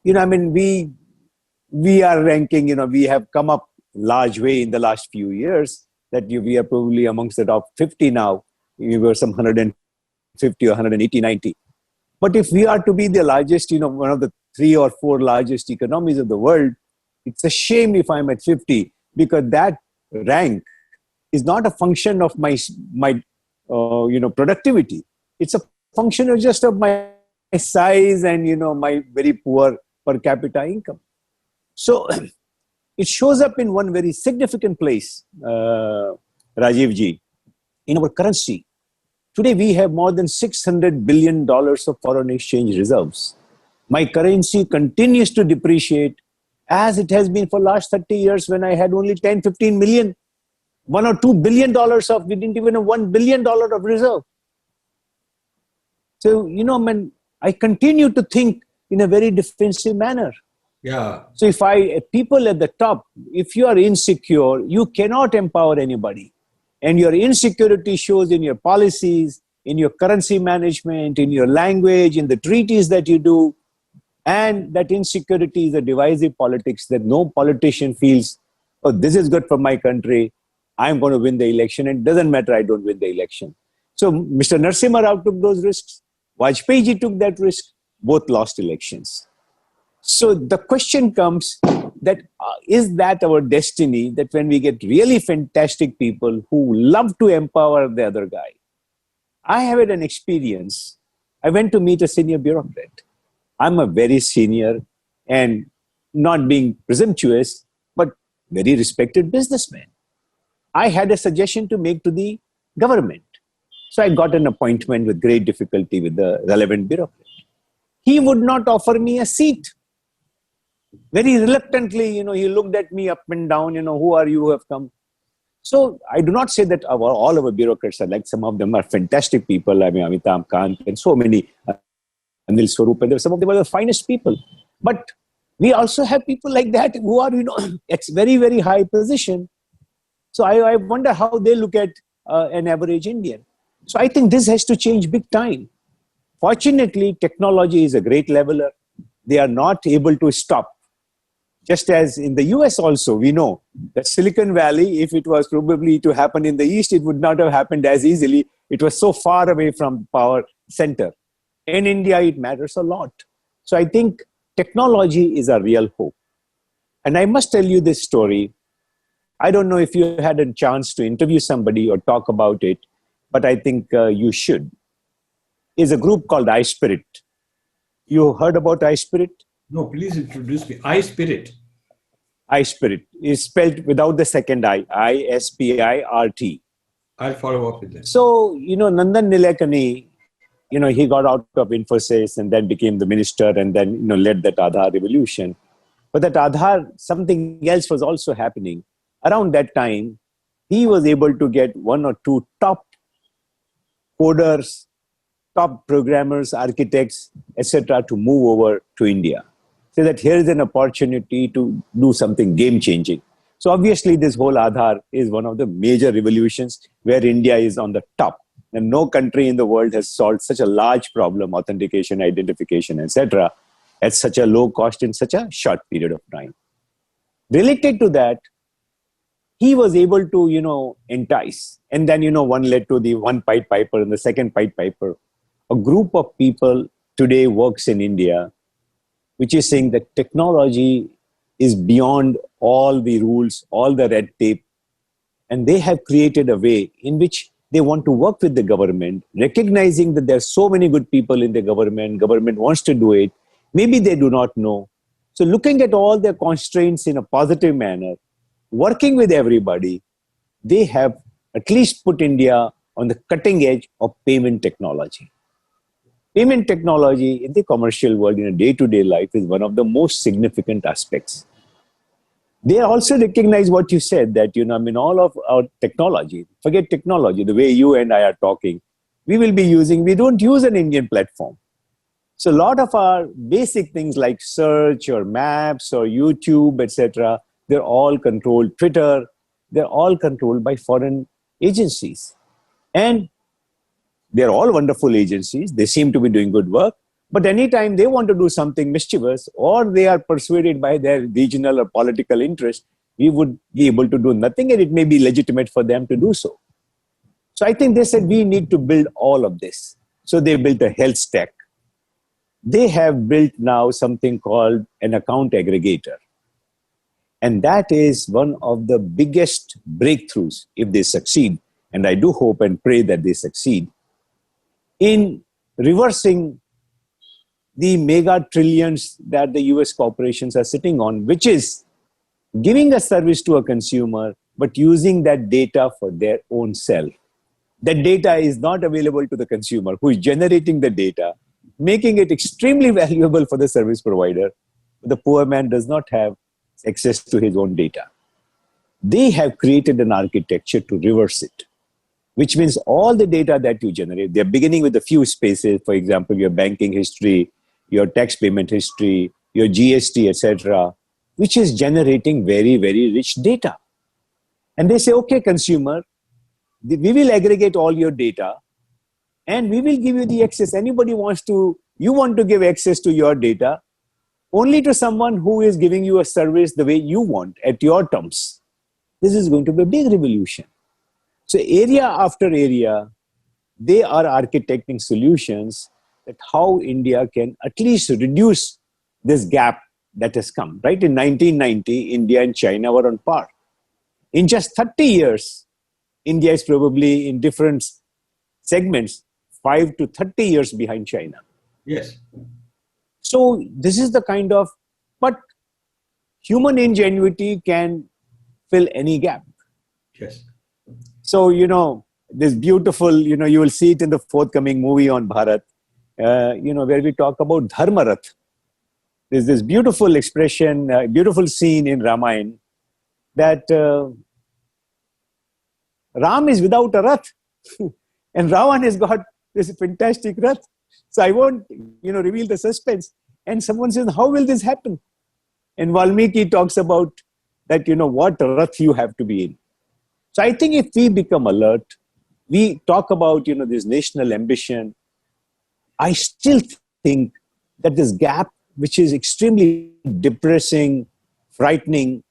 We are ranking, we have come up large way in the last few years that we are probably amongst the top 50 now. We were some 150 or 180, 90. But if we are to be the largest, one of the 3 or 4 largest economies of the world, it's a shame if I'm at 50, because that rank is not a function of my productivity. It's a function of just of my size and, my very poor per capita income. So it shows up in one very significant place, Rajiv ji, in our currency. Today, we have more than $600 billion of foreign exchange reserves. My currency continues to depreciate as it has been for the last 30 years, when I had only 10, 15 million, $1 or $2 billion of, we didn't even have $1 billion of reserve. So, I continue to think in a very defensive manner. Yeah. So people at the top, if you are insecure, you cannot empower anybody. And your insecurity shows in your policies, in your currency management, in your language, in the treaties that you do. And that insecurity is a divisive politics that no politician feels, oh, this is good for my country, I'm going to win the election. And it doesn't matter, I don't win the election. So Mr. Narasimha Rao took those risks. Vajpayee ji took that risk. Both lost elections. So the question comes that is that our destiny, that when we get really fantastic people who love to empower the other guy? I have had an experience. I went to meet a senior bureaucrat. I'm a very senior and not being presumptuous, but very respected businessman. I had a suggestion to make to the government. So I got an appointment with great difficulty with the relevant bureaucrat. He would not offer me a seat. Very reluctantly, he looked at me up and down, who are you who have come? So I do not say that all our bureaucrats are like, some of them are fantastic people. I mean, Amitabh Kant and so many, Anil Swarup, and some of them are the finest people. But we also have people like that who are, at very, very high position. So I wonder how they look at an average Indian. So I think this has to change big time. Fortunately, technology is a great leveler. They are not able to stop. Just as in the US also, we know that Silicon Valley, if it was probably to happen in the East, it would not have happened as easily. It was so far away from power center. In India, it matters a lot. So I think technology is a real hope. And I must tell you this story. I don't know if you had a chance to interview somebody or talk about it, but I think you should. Is a group called iSpirit. You heard about iSpirit? No, please introduce me. iSpirit. iSpirit is spelled without the second I, ISPIRT. I'll follow up with that. So, Nandan Nilekani, he got out of Infosys and then became the minister and then, led that Aadhaar revolution. But that Aadhaar, something else was also happening. Around that time, he was able to get one or two top coders, top programmers, architects, etc., to move over to India. So that here is an opportunity to do something game-changing. So obviously, this whole Aadhaar is one of the major revolutions where India is on the top. And no country in the world has solved such a large problem, authentication, identification, etc., at such a low cost in such a short period of time. Related to that, he was able to, entice. And then, one led to the one Pied Piper and the second Pied Piper. A group of people today works in India, which is saying that technology is beyond all the rules, all the red tape. And they have created a way in which they want to work with the government, recognizing that there are so many good people in the government wants to do it. Maybe they do not know. So looking at all their constraints in a positive manner, working with everybody, they have at least put India on the cutting edge of payment technology. Payment technology in the commercial world, in a day-to-day life, is one of the most significant aspects. They also recognize what you said, that, all of our technology, forget technology, the way you and I are talking, we don't use an Indian platform. So a lot of our basic things like search or maps or YouTube, etc., they're all controlled, Twitter, they're all controlled by foreign agencies. And they're all wonderful agencies. They seem to be doing good work. But anytime they want to do something mischievous or they are persuaded by their regional or political interest, we would be able to do nothing, and it may be legitimate for them to do so. So I think they said we need to build all of this. So they built a health stack. They have built now something called an account aggregator. And that is one of the biggest breakthroughs if they succeed. And I do hope and pray that they succeed in reversing the mega trillions that the US corporations are sitting on, which is giving a service to a consumer, but using that data for their own self. That data is not available to the consumer who is generating the data, making it extremely valuable for the service provider. The poor man does not have access to his own data. They have created an architecture to reverse it, which means all the data that you generate, they're beginning with a few spaces, for example, your banking history, your tax payment history, your GST, etc., which is generating very, very rich data. And they say, okay, consumer, we will aggregate all your data and we will give you the access. You want to give access to your data only to someone who is giving you a service the way you want, at your terms. This is going to be a big revolution. So area after area, they are architecting solutions that how India can at least reduce this gap that has come. Right? In 1990, India and China were on par. In just 30 years, India is probably in different segments, 5 to 30 years behind China. Yes. So this is the kind of, but human ingenuity can fill any gap. Yes. So, this beautiful, you will see it in the forthcoming movie on Bharat, where we talk about Dharmarath. There's this beautiful expression, beautiful scene in Ramayana that Ram is without a Rath. And Ravan has got this fantastic Rath. So I won't, reveal the suspense. And someone says, how will this happen? And Valmiki talks about that, what Rath you have to be in. So I think if we become alert, we talk about, this national ambition, I still think that this gap, which is extremely depressing, frightening,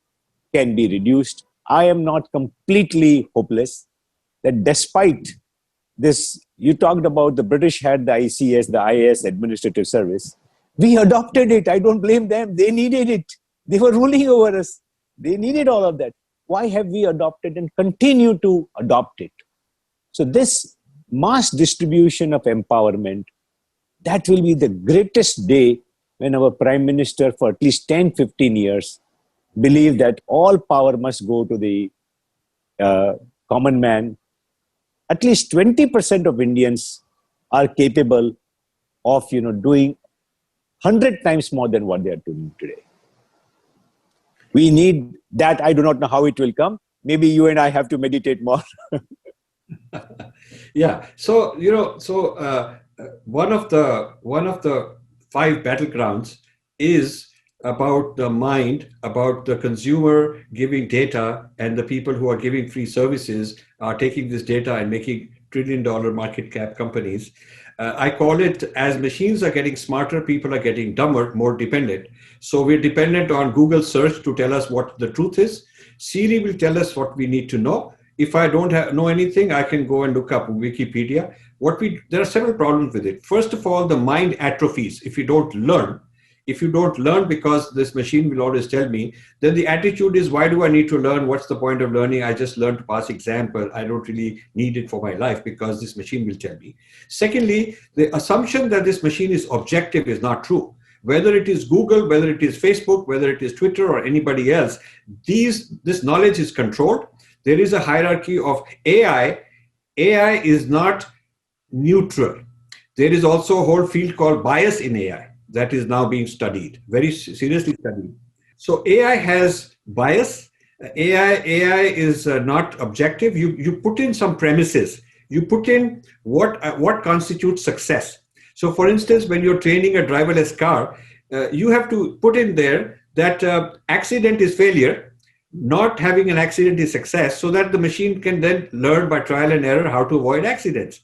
can be reduced. I am not completely hopeless that despite this, you talked about the British had the ICS, the IAS Administrative Service. We adopted it. I don't blame them. They needed it. They were ruling over us. They needed all of that. Why have we adopted and continue to adopt it? So this mass distribution of empowerment, that will be the greatest day when our Prime Minister for at least 10, 15 years believe that all power must go to the common man. At least 20% of Indians are capable of, doing 100 times more than what they are doing today. We need that. I do not know how it will come. Maybe you and I have to meditate more. Yeah. So, one of the 5 battlegrounds is about the mind, about the consumer giving data, and the people who are giving free services are taking this data and making trillion-dollar market cap companies. I call it, as machines are getting smarter, people are getting dumber, more dependent. So we're dependent on Google search to tell us what the truth is. Siri will tell us what we need to know. If I don't know anything, I can go and look up Wikipedia. There are several problems with it. First of all, the mind atrophies if you don't learn. If you don't learn because this machine will always tell me, then the attitude is, why do I need to learn? What's the point of learning? I just learned to pass exam, but I don't really need it for my life because this machine will tell me. Secondly, the assumption that this machine is objective is not true. Whether it is Google, whether it is Facebook, whether it is Twitter or anybody else, this knowledge is controlled. There is a hierarchy of AI. AI is not neutral. There is also a whole field called bias in AI that is now being studied, very seriously studied. So AI has bias. AI is not objective. You put in some premises. You put in what constitutes success. So for instance, when you're training a driverless car, you have to put in there that accident is failure, not having an accident is success, so that the machine can then learn by trial and error how to avoid accidents.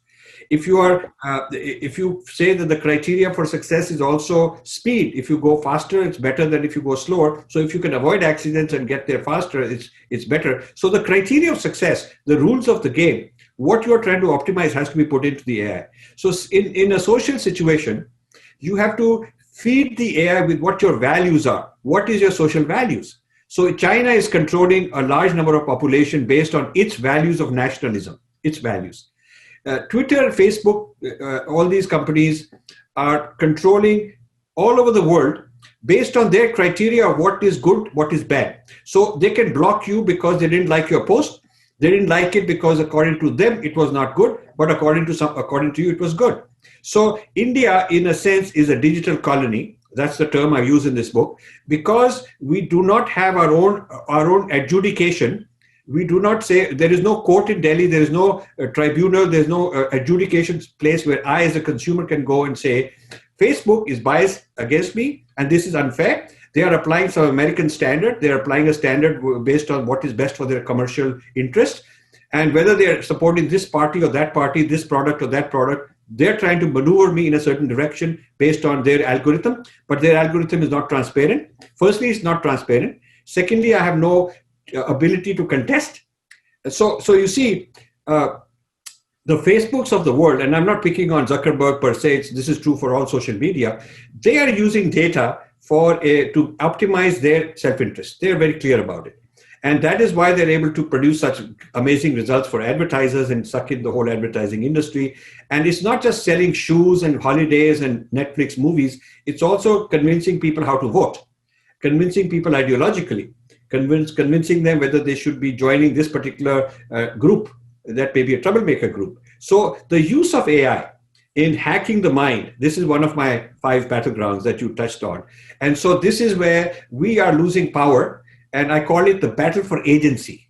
If you say that the criteria for success is also speed, if you go faster, it's better than if you go slower. So if you can avoid accidents and get there faster, it's better. So the criteria of success, the rules of the game, what you are trying to optimize has to be put into the AI. So in a social situation, you have to feed the AI with what your values are. What is your social values? So China is controlling a large number of population based on its values of nationalism, its values. Twitter, Facebook, all these companies are controlling all over the world based on their criteria of what is good, what is bad. So they can block you because they didn't like your post. They didn't like it because according to them, it was not good, but according to you, it was good. So India, in a sense, is a digital colony. That's the term I use in this book, because we do not have our own adjudication. We do not say, there is no court in Delhi, there is no tribunal, there's no adjudication place where I as a consumer can go and say, Facebook is biased against me and this is unfair. They are applying some American standard. They're applying a standard based on what is best for their commercial interest. And whether they're supporting this party or that party, this product or that product, they're trying to maneuver me in a certain direction based on their algorithm. But their algorithm is not transparent. Firstly, it's not transparent. Secondly, I have no ability to contest. So you see, the Facebooks of the world, and I'm not picking on Zuckerberg per se, this is true for all social media, they are using data to optimize their self-interest. They're very clear about it. And that is why they're able to produce such amazing results for advertisers and suck in the whole advertising industry. And it's not just selling shoes and holidays and Netflix movies, it's also convincing people how to vote, convincing people ideologically, convincing them whether they should be joining this particular group that may be a troublemaker group. So the use of AI in hacking the mind, this is one of my 5 battlegrounds that you touched on. And so this is where we are losing power, and I call it the battle for agency.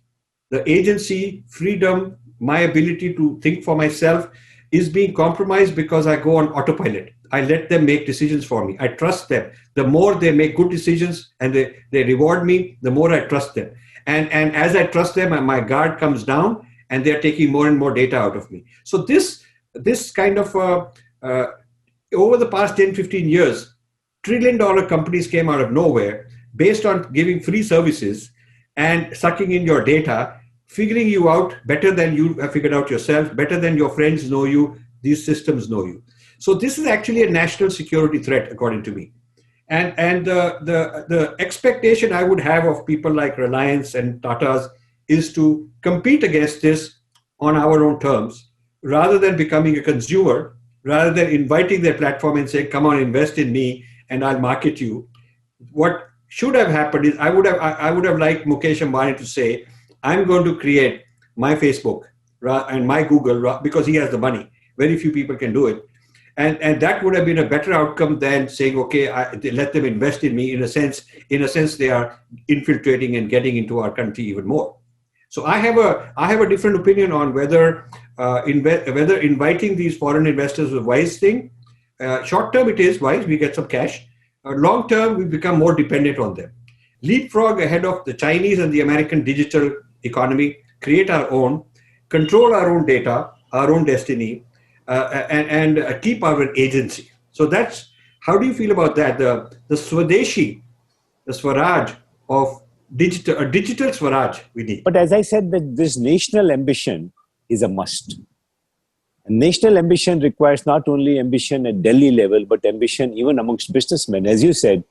The agency, freedom, my ability to think for myself is being compromised because I go on autopilot. I let them make decisions for me. I trust them. The more they make good decisions and they reward me, the more I trust them. And as I trust them, my guard comes down and they're taking more and more data out of me. So this kind of, over the past 10, 15 years, trillion-dollar companies came out of nowhere based on giving free services and sucking in your data, figuring you out better than you have figured out yourself, better than your friends know you, these systems know you. So this is actually a national security threat, according to me. And the expectation I would have of people like Reliance and Tata's is to compete against this on our own terms, rather than becoming a consumer, rather than inviting their platform and saying, come on, invest in me and I'll market you. What should have happened is I would have liked Mukesh Ambani to say, I'm going to create my Facebook and my Google because he has the money. Very few people can do it. And that would have been a better outcome than saying, okay, let them invest in me. In a sense, they are infiltrating and getting into our country even more. So I have a different opinion on whether inviting these foreign investors is a wise thing. Short term, it is wise. We get some cash. Long term, we become more dependent on them. Leapfrog ahead of the Chinese and the American digital economy, create our own, control our own data, our own destiny, and keep our agency. So that's, how do you feel about that? The Swadeshi, the Swaraj of digital Swaraj we need. But as I said, that this national ambition is a must. And national ambition requires not only ambition at Delhi level, but ambition even amongst businessmen. As you said,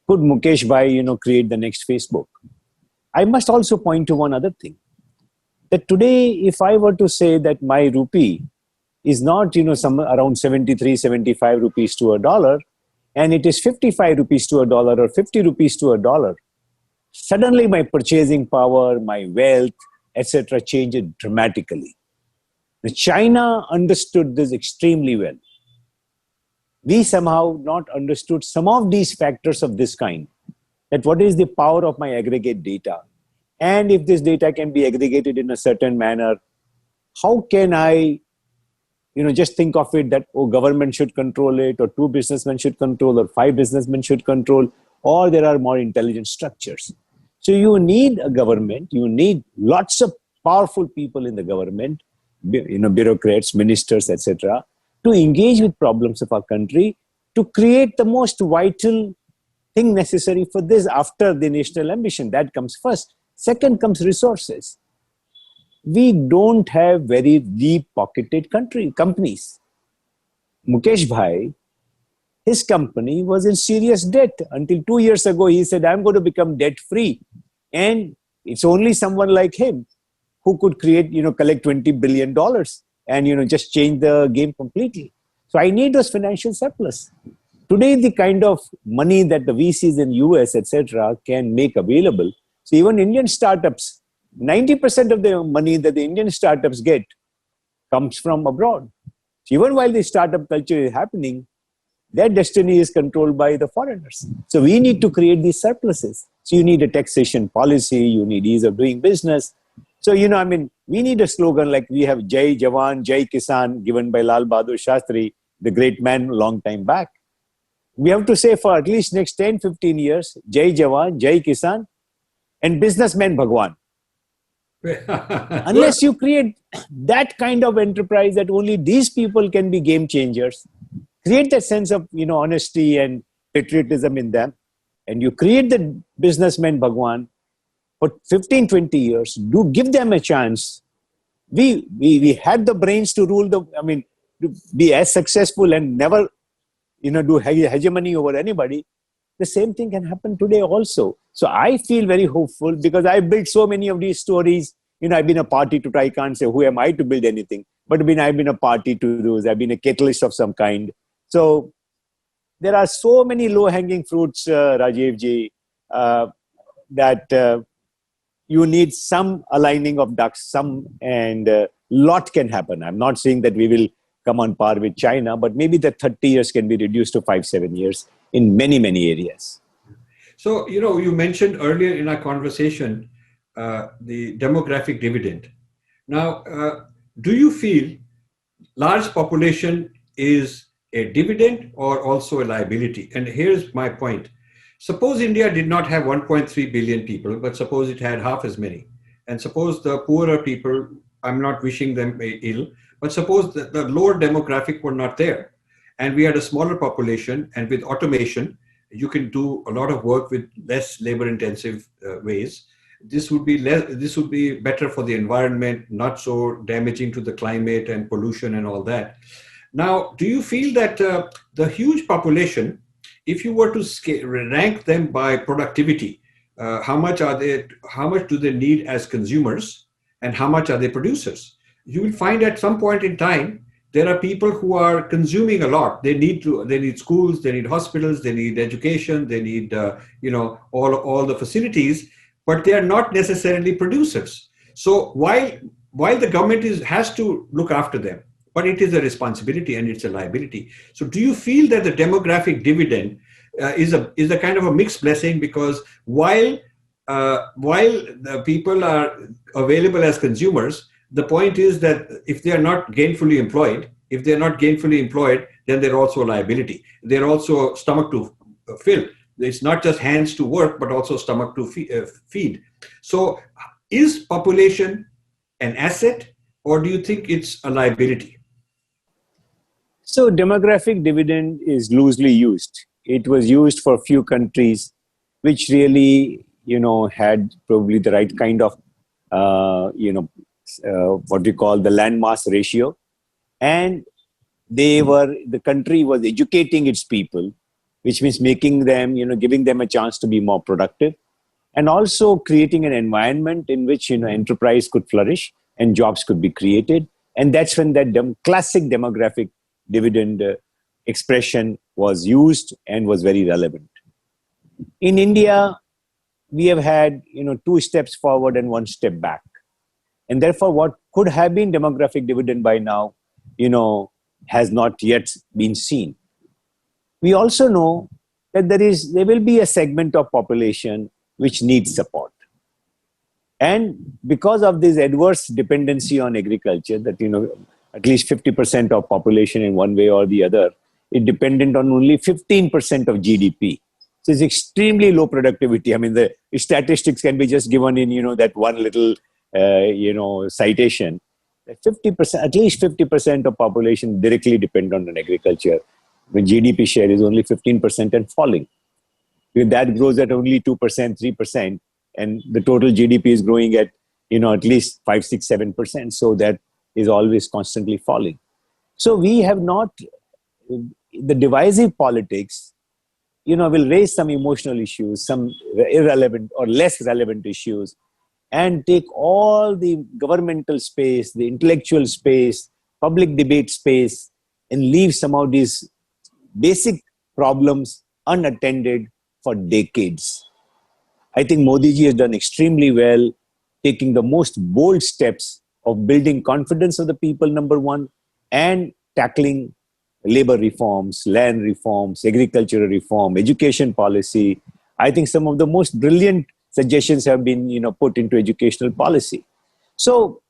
could Mukesh Bhai, create the next Facebook? I must also point to one other thing. That today, if I were to say that my rupee is not, some around 73, 75 rupees to a dollar, and it is 55 rupees to a dollar or 50 rupees to a dollar, suddenly my purchasing power, my wealth, etc. changes dramatically. China understood this extremely well. We somehow not understood some of these factors of this kind. That what is the power of my aggregate data? And if this data can be aggregated in a certain manner, how can I, just think of it that, government should control it, or 2 businessmen should control, or 5 businessmen should control, or there are more intelligent structures. So you need a government, you need lots of powerful people in the government, bureaucrats, ministers, etc., to engage with problems of our country, to create the most vital thing necessary for this after the national ambition. That comes first. Second comes resources. We don't have very deep-pocketed companies. Mukesh Bhai, his company was in serious debt. Until 2 years ago, he said, I'm going to become debt-free. And it's only someone like him who could create, collect $20 billion and, just change the game completely. So I need those financial surplus. Today, the kind of money that the VCs in US, etc., can make available. So even Indian startups, 90% of the money that the Indian startups get comes from abroad. So even while the startup culture is happening, their destiny is controlled by the foreigners. So we need to create these surpluses. So you need a taxation policy, you need ease of doing business. So, we need a slogan like we have Jai Jawan, Jai Kisan, given by Lal Bahadur Shastri, the great man long time back. We have to say for at least next 10, 15 years, Jai Jawan, Jai Kisan, and businessman Bhagwan. Unless you create that kind of enterprise that only these people can be game changers, create that sense of, honesty and patriotism in them, and you create the businessman Bhagwan, for 15, 20 years, do give them a chance. We had the brains to rule to be as successful and never, do hegemony over anybody. The same thing can happen today also. So I feel very hopeful because I built so many of these stories. I've been a party to, I can't say who am I to build anything, but I've been a party to those. I've been a catalyst of some kind. So there are so many low-hanging fruits, Rajiv ji, that you need some aligning of ducks, and lot can happen. I'm not saying that we will come on par with China, but maybe the 30 years can be reduced to 5-7 years in many, many areas. So, you mentioned earlier in our conversation the demographic dividend. Now, do you feel large population is a dividend or also a liability? And here's my point. Suppose India did not have 1.3 billion people, but suppose it had half as many. And suppose the poorer people, I'm not wishing them ill, but suppose that the lower demographic were not there. And we had a smaller population, and with automation, you can do a lot of work with less labor intensive ways. This would be better for the environment, not so damaging to the climate and pollution and all that. Now, do you feel that the huge population, if you were to rank them by productivity, how much are they? How much do they need as consumers, and how much are they producers? You will find at some point in time there are people who are consuming a lot. They need schools, they need hospitals, they need education, they need all the facilities, but they are not necessarily producers. So while the government has to look after them, but it is a responsibility and it's a liability. So do you feel that the demographic dividend is a kind of a mixed blessing, because while the people are available as consumers, the point is that if they are not gainfully employed, then they're also a liability. They're also stomach to fill. It's not just hands to work, but also stomach to feed. So is population an asset, or do you think it's a liability? So demographic dividend is loosely used. It was used for a few countries which really, had probably the right kind of, what we call the landmass ratio. And the country was educating its people, which means making them, giving them a chance to be more productive, and also creating an environment in which, enterprise could flourish and jobs could be created. And that's when that classic demographic dividend expression was used and was very relevant. In India, we have had, 2 steps forward and 1 step back. And therefore, what could have been demographic dividend by now, has not yet been seen. We also know that there will be a segment of population which needs support. And because of this adverse dependency on agriculture, that, at least 50% of population in one way or the other is dependent on only 15% of GDP. So it's extremely low productivity. I mean, the statistics can be just given in, that one little, citation. 50%, at least 50% of population directly depend on agriculture. The GDP share is only 15% and falling. If that grows at only 2%, 3%, and the total GDP is growing at, at least 5, 6, 7%. So that is always constantly falling. So we have not, the divisive politics, will raise some emotional issues, some irrelevant or less relevant issues, and take all the governmental space, the intellectual space, public debate space, and leave some of these basic problems unattended for decades. I think Modi ji has done extremely well, taking the most bold steps of building confidence of the people, number one, and tackling labor reforms, land reforms, agricultural reform, education policy. I think some of the most brilliant suggestions have been, put into educational policy. So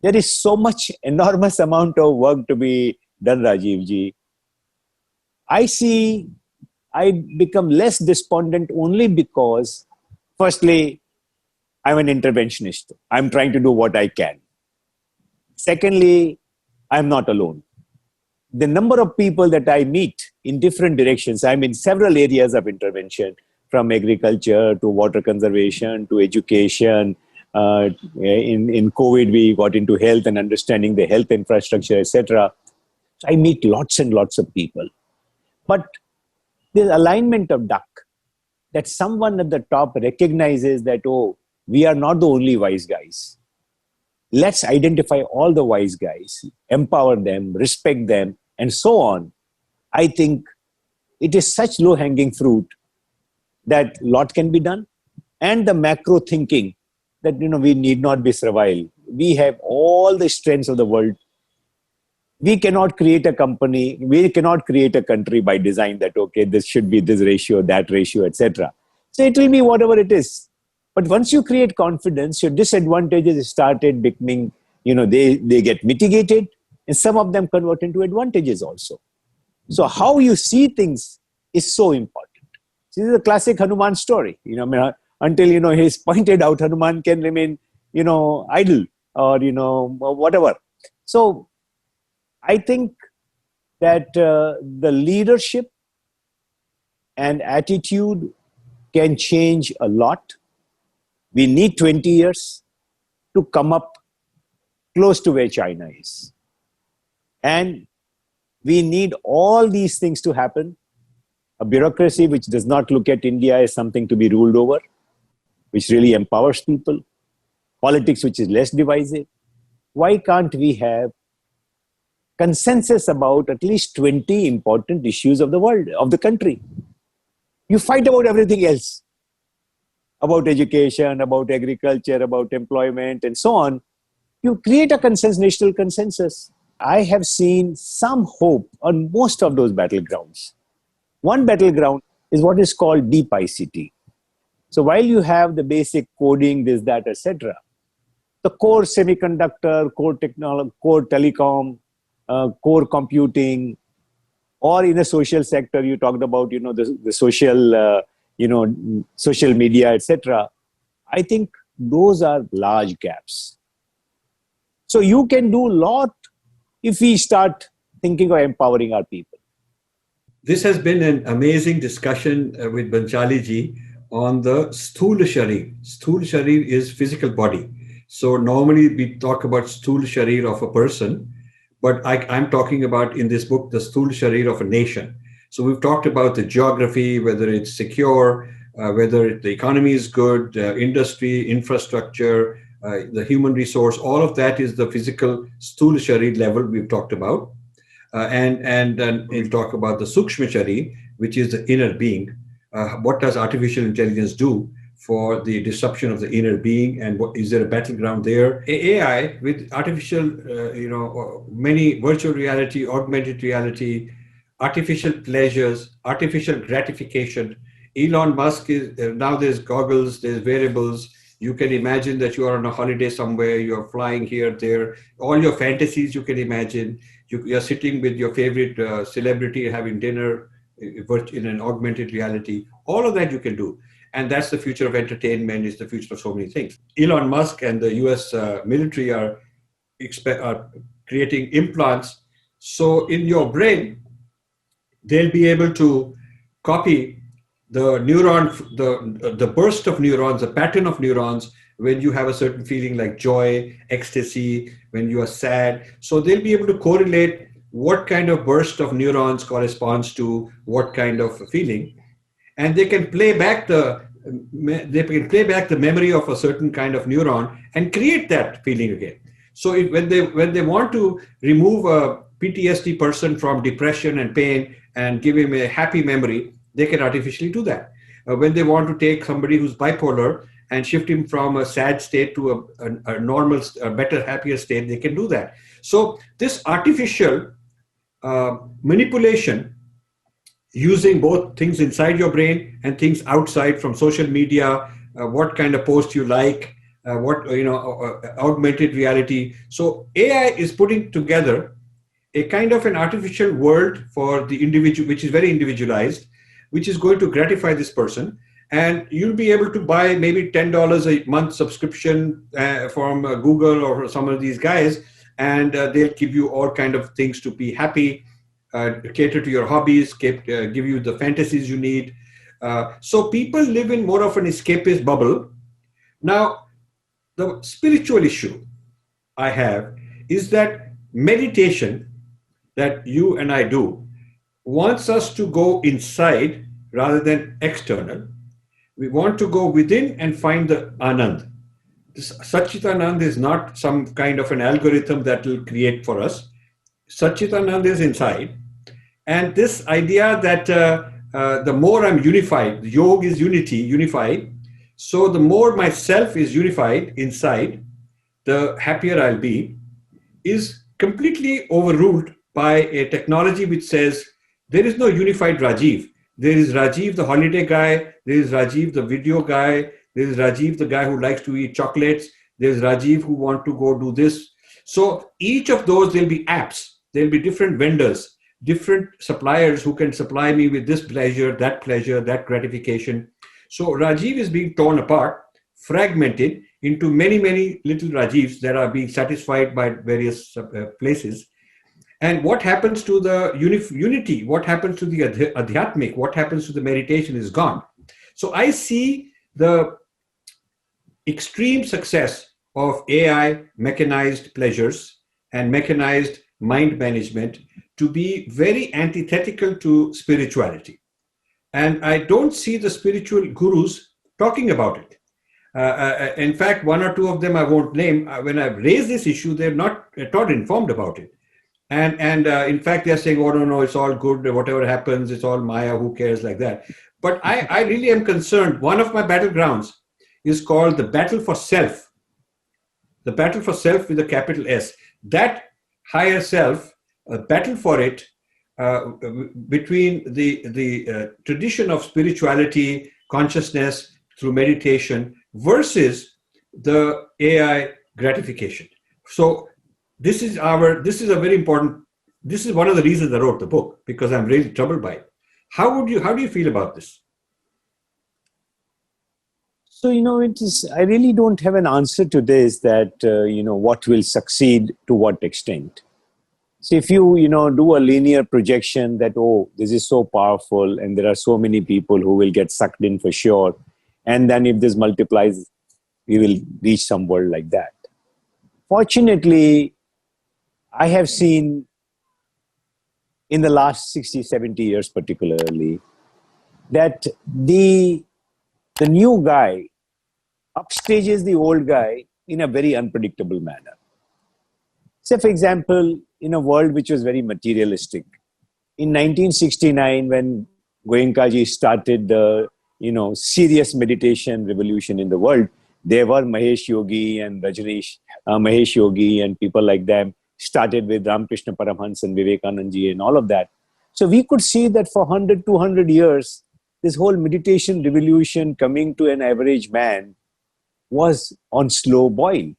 there is so much enormous amount of work to be done, Rajiv ji. I become less despondent only because, firstly, I'm an interventionist. I'm trying to do what I can. Secondly, I'm not alone. The number of people that I meet in different directions, I'm in several areas of intervention, from agriculture to water conservation to education. In COVID, we got into health and understanding the health infrastructure, etc. So I meet lots and lots of people. But there's alignment of duck, that someone at the top recognizes that, oh, we are not the only wise guys. Let's identify all the wise guys, empower them, respect them, and so on. I think it is such low-hanging fruit that a lot can be done. And the macro thinking that, we need not be servile. We have all the strengths of the world. We cannot create a company, we cannot create a country by design that, okay, this should be this ratio, that ratio, etc. So it will be whatever it is. But once you create confidence, your disadvantages started becoming they get mitigated, and some of them convert into advantages also. So how you see things is so important. This is a classic Hanuman story. Until he's pointed out, Hanuman can remain idle or whatever. So I think that the leadership and attitude can change a lot. We need 20 years to come up close to where China is. And we need all these things to happen. A bureaucracy which does not look at India as something to be ruled over, which really empowers people. Politics which is less divisive. Why can't we have consensus about at least 20 important issues of the world, of the country? You fight about everything else. About education, about agriculture, about employment, and so on. You create a national consensus. I have seen some hope on most of those battlegrounds. One battleground is what is called deep ICT. So while you have the basic coding, this, that, etc., the core semiconductor, core technology, core telecom, core computing, or in the social sector, you talked about, the social, social media, etc. I think those are large gaps. So you can do a lot if we start thinking of empowering our people. This has been an amazing discussion with Bhanshali ji on the Sthula Sharir. Sthula Sharir is physical body. So normally we talk about Sthula Sharir of a person, but I'm talking about in this book, the Sthula Sharir of a nation. So we've talked about the geography, whether it's secure, whether the economy is good, industry, infrastructure, the human resource, all of that is the physical Sthula Sharir level we've talked about. And then we'll talk about the Sukshma Sharir, which is the inner being. What does artificial intelligence do for the disruption of the inner being, and is there a battleground there? AI with artificial, many virtual reality, augmented reality, artificial pleasures, artificial gratification. Elon Musk is, now there's goggles, there's wearables. You can imagine that you are on a holiday somewhere, you're flying here, there, all your fantasies you can imagine. You're sitting with your favorite celebrity having dinner in an augmented reality. All of that you can do. And that's the future of entertainment, is the future of so many things. Elon Musk and the US military are creating implants. So in your brain, they'll be able to copy the neuron, the burst of neurons, the pattern of neurons when you have a certain feeling like joy, ecstasy, when you are sad. So they'll be able to correlate what kind of burst of neurons corresponds to what kind of feeling. And they can play back the memory of a certain kind of neuron and create that feeling again. So when they want to remove a PTSD person from depression and pain and give him a happy memory, they can artificially do that. When they want to take somebody who's bipolar and shift him from a sad state to a normal, a better, happier state, they can do that. So this artificial manipulation, using both things inside your brain and things outside from social media, what kind of post you like, augmented reality. So AI is putting together a kind of an artificial world for the individual, which is very individualized, which is going to gratify this person. And you'll be able to buy maybe $10 a month subscription from Google or some of these guys, and they'll give you all kind of things to be happy, cater to your hobbies, give you the fantasies you need. So people live in more of an escapist bubble. Now, the spiritual issue I have is that meditation that you and I do wants us to go inside rather than external. We want to go within and find the Anand. This Satchitanand is not some kind of an algorithm that will create for us. Satchitanand is inside. And this idea that the more I'm unified, yoga is unified. So the more myself is unified inside, the happier I'll be, is completely overruled by a technology which says there is no unified Rajiv. There is Rajiv, the holiday guy. There is Rajiv, the video guy. There is Rajiv, the guy who likes to eat chocolates. There is Rajiv who wants to go do this. So each of those, there'll be apps, there'll be different vendors, different suppliers who can supply me with this pleasure, that gratification. So Rajiv is being torn apart, fragmented into many, many little Rajivs that are being satisfied by various places. And what happens to the unity? What happens to the adhyatmic? What happens to the meditation is gone. So I see the extreme success of AI mechanized pleasures and mechanized mind management to be very antithetical to spirituality. And I don't see the spiritual gurus talking about it. In fact, one or two of them I won't name. When I've raised this issue, they're not at all informed about it. And in fact, they're saying, oh, no, it's all good. Whatever happens, it's all Maya. Who cares, like that. But I really am concerned. One of my battlegrounds is called the battle for self. The battle for self with a capital S. That higher self, a battle for it between the tradition of spirituality, consciousness through meditation versus the AI gratification. So this is a very important, this is one of the reasons I wrote the book, because I'm really troubled by it. How do you feel about this? So, I really don't have an answer to this, that, what will succeed to what extent. So if you, do a linear projection that, oh, this is so powerful and there are so many people who will get sucked in for sure. And then if this multiplies, we will reach some world like that. Fortunately, I have seen in the last 60, 70 years particularly, that the new guy upstages the old guy in a very unpredictable manner. Say, for example, in a world which was very materialistic, in 1969, when Goenkaji started the serious meditation revolution in the world, there were Mahesh Yogi and Mahesh Yogi and people like them, started with Ramakrishna Paramhans and Vivekanand ji and all of that. So we could see that for 100, 200 years, this whole meditation revolution coming to an average man was on slow boil.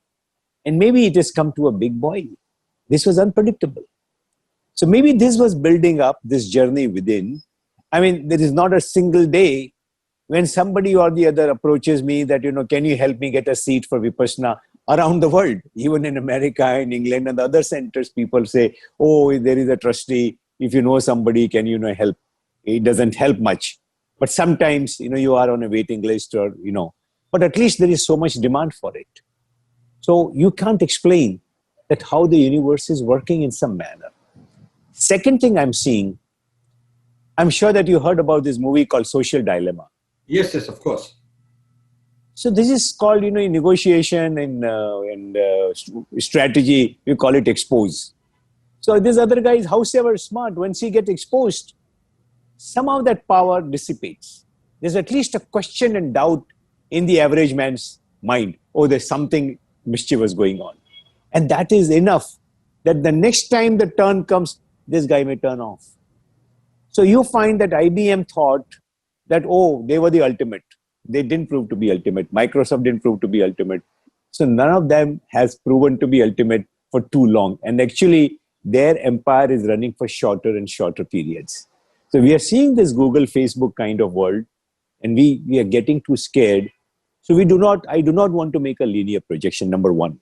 And maybe it has come to a big boil. This was unpredictable. So maybe this was building up, this journey within. I mean, there is not a single day when somebody or the other approaches me that, can you help me get a seat for Vipassana around the world? Even in America and England and other centers, people say, oh, there is a trustee. If you know somebody, can you help? It doesn't help much. But sometimes, you are on a waiting list or, but at least there is so much demand for it. So you can't explain that how the universe is working in some manner. Second thing I'm seeing, I'm sure that you heard about this movie called Social Dilemma. Yes, of course. So this is called, in negotiation and strategy, we call it expose. So this other guy is howsoever smart, once he gets exposed, somehow that power dissipates. There's at least a question and doubt in the average man's mind. Oh, there's something mischievous going on. And that is enough that the next time the turn comes, this guy may turn off. So you find that IBM thought that, oh, they were the ultimate. They didn't prove to be ultimate. Microsoft didn't prove to be ultimate. So none of them has proven to be ultimate for too long. And actually, their empire is running for shorter and shorter periods. So we are seeing this Google, Facebook kind of world, and we are getting too scared. So I do not want to make a linear projection, number one.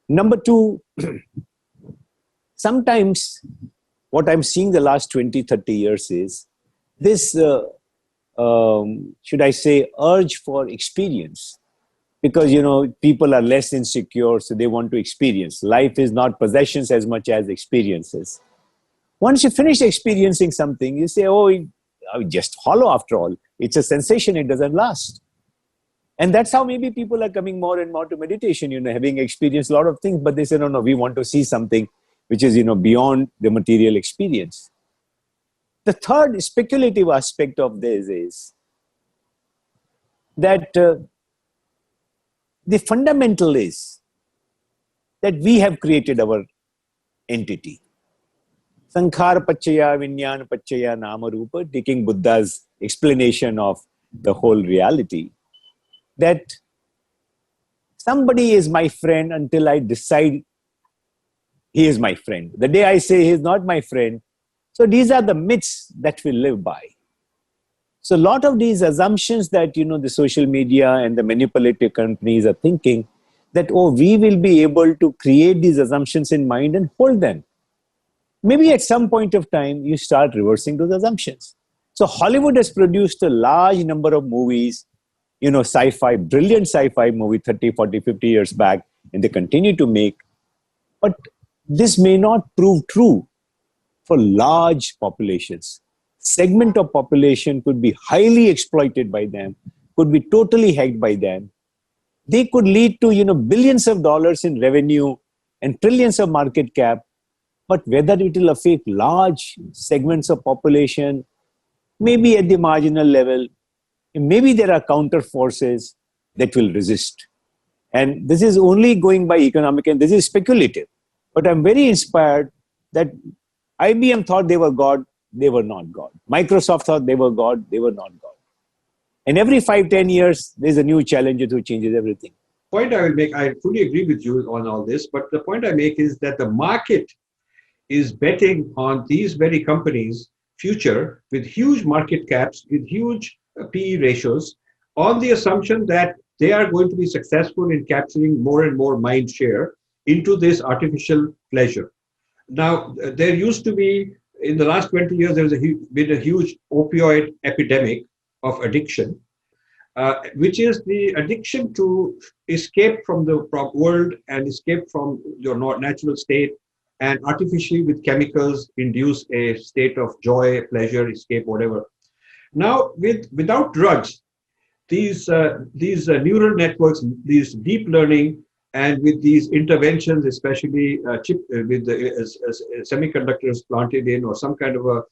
Number two, sometimes what I'm seeing the last 20, 30 years is this, should I say, urge for experience. Because, people are less insecure, so they want to experience. Life is not possessions as much as experiences. Once you finish experiencing something, you say, oh, just hollow after all. It's a sensation, it doesn't last. And that's how maybe people are coming more and more to meditation, having experienced a lot of things, but they say, no, we want to see something which is, beyond the material experience. The third speculative aspect of this is that the fundamental is that we have created our entity. Sankhar Pachaya, Vinyan Pachaya, Nama Rupa, taking Buddha's explanation of the whole reality, that somebody is my friend until I decide he is my friend. The day I say he is not my friend. So these are the myths that we live by. So a lot of these assumptions that, the social media and the manipulative companies are thinking that, oh, we will be able to create these assumptions in mind and hold them. Maybe at some point of time, you start reversing those assumptions. So Hollywood has produced a large number of movies, sci-fi, brilliant sci-fi movie 30, 40, 50 years back, and they continue to make. But this may not prove true for large populations. Segment of population could be highly exploited by them, could be totally hacked by them. They could lead to, billions of dollars in revenue and trillions of market cap. But whether it will affect large segments of population, maybe at the marginal level, maybe there are counter forces that will resist. And this is only going by economic, and this is speculative. But I'm very inspired that IBM thought they were God, they were not God. Microsoft thought they were God, they were not God. And every 5-10 years, there's a new challenger who changes everything. Point I will make, I fully agree with you on all this, but the point I make is that the market is betting on these very companies' future with huge market caps, with huge PE ratios, on the assumption that they are going to be successful in capturing more and more mind share into this artificial pleasure. Now, there used to be, in the last 20 years, there's been a huge opioid epidemic of addiction, which is the addiction to escape from the world and escape from your natural state, and artificially with chemicals induce a state of joy, pleasure, escape, whatever. Now, without drugs, these neural networks, these deep learning, and with these interventions, especially with the semiconductors planted in, or some kind of a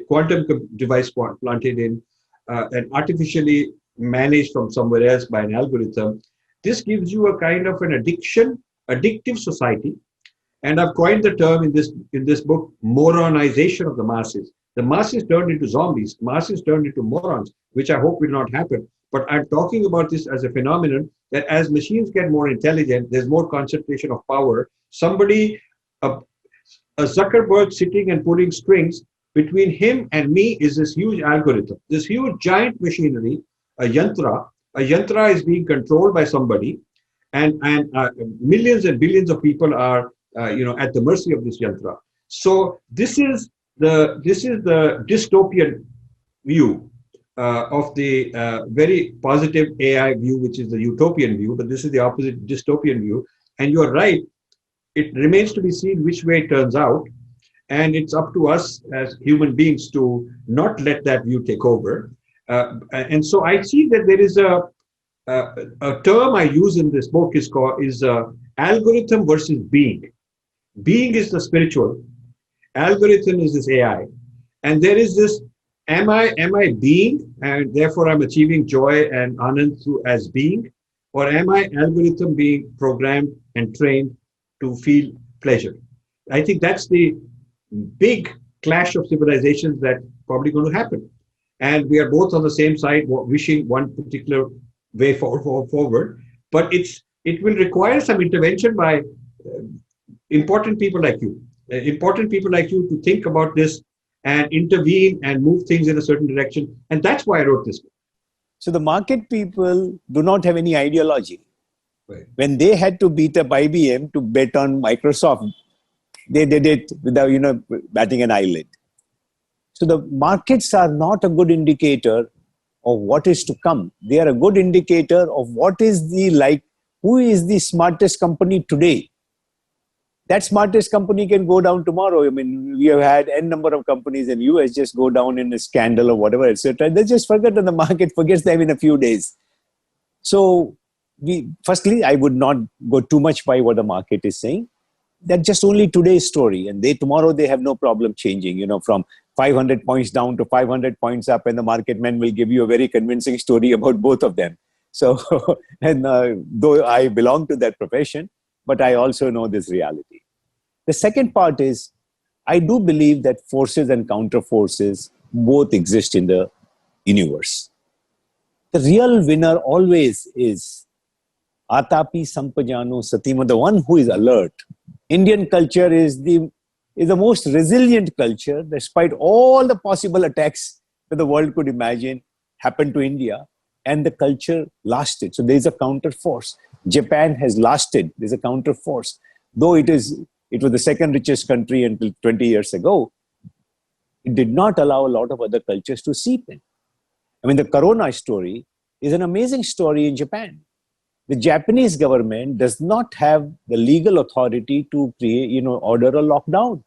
quantum device planted in, and artificially managed from somewhere else by an algorithm, this gives you a kind of an addictive society. And I've coined the term in this book, moronization of the masses. The masses turned into zombies, masses turned into morons, which I hope will not happen. But I'm talking about this as a phenomenon that as machines get more intelligent, there's more concentration of power. Somebody, a Zuckerberg sitting and pulling strings, between him and me is this huge algorithm, this huge giant machinery, a yantra. A yantra is being controlled by somebody, and millions and billions of people are at the mercy of this yantra. So this is the dystopian view of the very positive AI view, which is the utopian view, but this is the opposite dystopian view. And you're right, it remains to be seen which way it turns out. And it's up to us as human beings to not let that view take over. And so I see that there is a term I use in this book is algorithm versus being. Being is the spiritual, algorithm is this AI. And there is this, am I being, and therefore I'm achieving joy and anand through as being, or am I algorithm being programmed and trained to feel pleasure? I think that's the big clash of civilizations that's probably going to happen. And we are both on the same side, wishing one particular way forward. But it will require some intervention by important people like you to think about this and intervene and move things in a certain direction. And that's why I wrote this book. So the market people do not have any ideology. Right. When they had to beat up IBM to bet on Microsoft, they did it without, batting an eyelid. So the markets are not a good indicator of what is to come. They are a good indicator of who is the smartest company today. That smartest company can go down tomorrow. I mean, we have had n number of companies in US just go down in a scandal or whatever, etc. They just forget, and the market forgets them in a few days. So firstly, I would not go too much by what the market is saying. That's just only today's story. And tomorrow they have no problem changing, from 500 points down to 500 points up, and the market men will give you a very convincing story about both of them. So, and though I belong to that profession, but I also know this reality. The second part is, I do believe that forces and counter forces both exist in the universe. The real winner always is Atapi Sampajano Satima, the one who is alert. Indian culture is the most resilient culture, despite all the possible attacks that the world could imagine happened to India, and the culture lasted. So there is a counter force. Japan has lasted. There's a counter force. Though it was the second richest country until 20 years ago, it did not allow a lot of other cultures to seep in. I mean, the Corona story is an amazing story in Japan. The Japanese government does not have the legal authority to create, order a lockdown.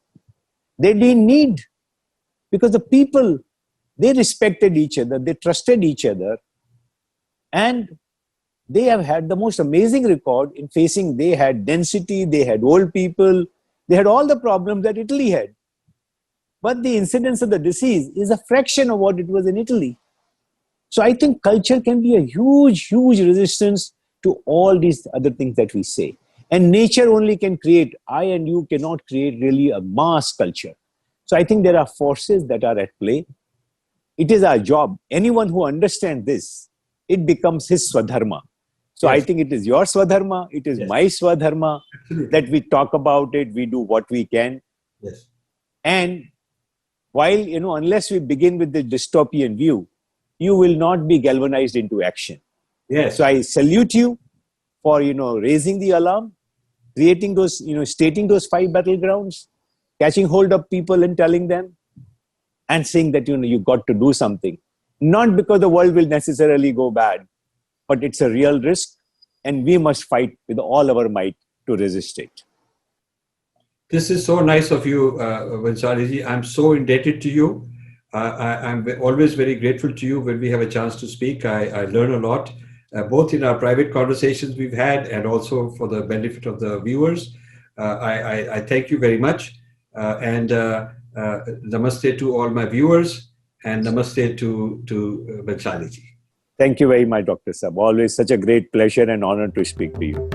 They didn't need, because the people, they respected each other, they trusted each other, and they have had the most amazing record in facing. They had density, they had old people, they had all the problems that Italy had. But the incidence of the disease is a fraction of what it was in Italy. So I think culture can be a huge, huge resistance to all these other things that we say. And nature only can create. I and you cannot create really a mass culture. So I think there are forces that are at play. It is our job. Anyone who understands this, it becomes his Swadharma. So yes. I think it is your Swadharma, it is yes. my Swadharma, that we talk about it, we do what we can. Yes. And while, unless we begin with the dystopian view, you will not be galvanized into action. Yes. So I salute you for, raising the alarm, creating those, stating those 5 battlegrounds, catching hold of people and telling them, and saying that, you got to do something. Not because the world will necessarily go bad, but it's a real risk, and we must fight with all our might to resist it. This is so nice of you, Vansali. I'm so indebted to you. I'm always very grateful to you when we have a chance to speak. I learn a lot, both in our private conversations we've had and also for the benefit of the viewers. I thank you very much. And namaste to all my viewers, and namaste to Vansali ji. Thank you very much, Dr. Sab. Always such a great pleasure and honor to speak to you.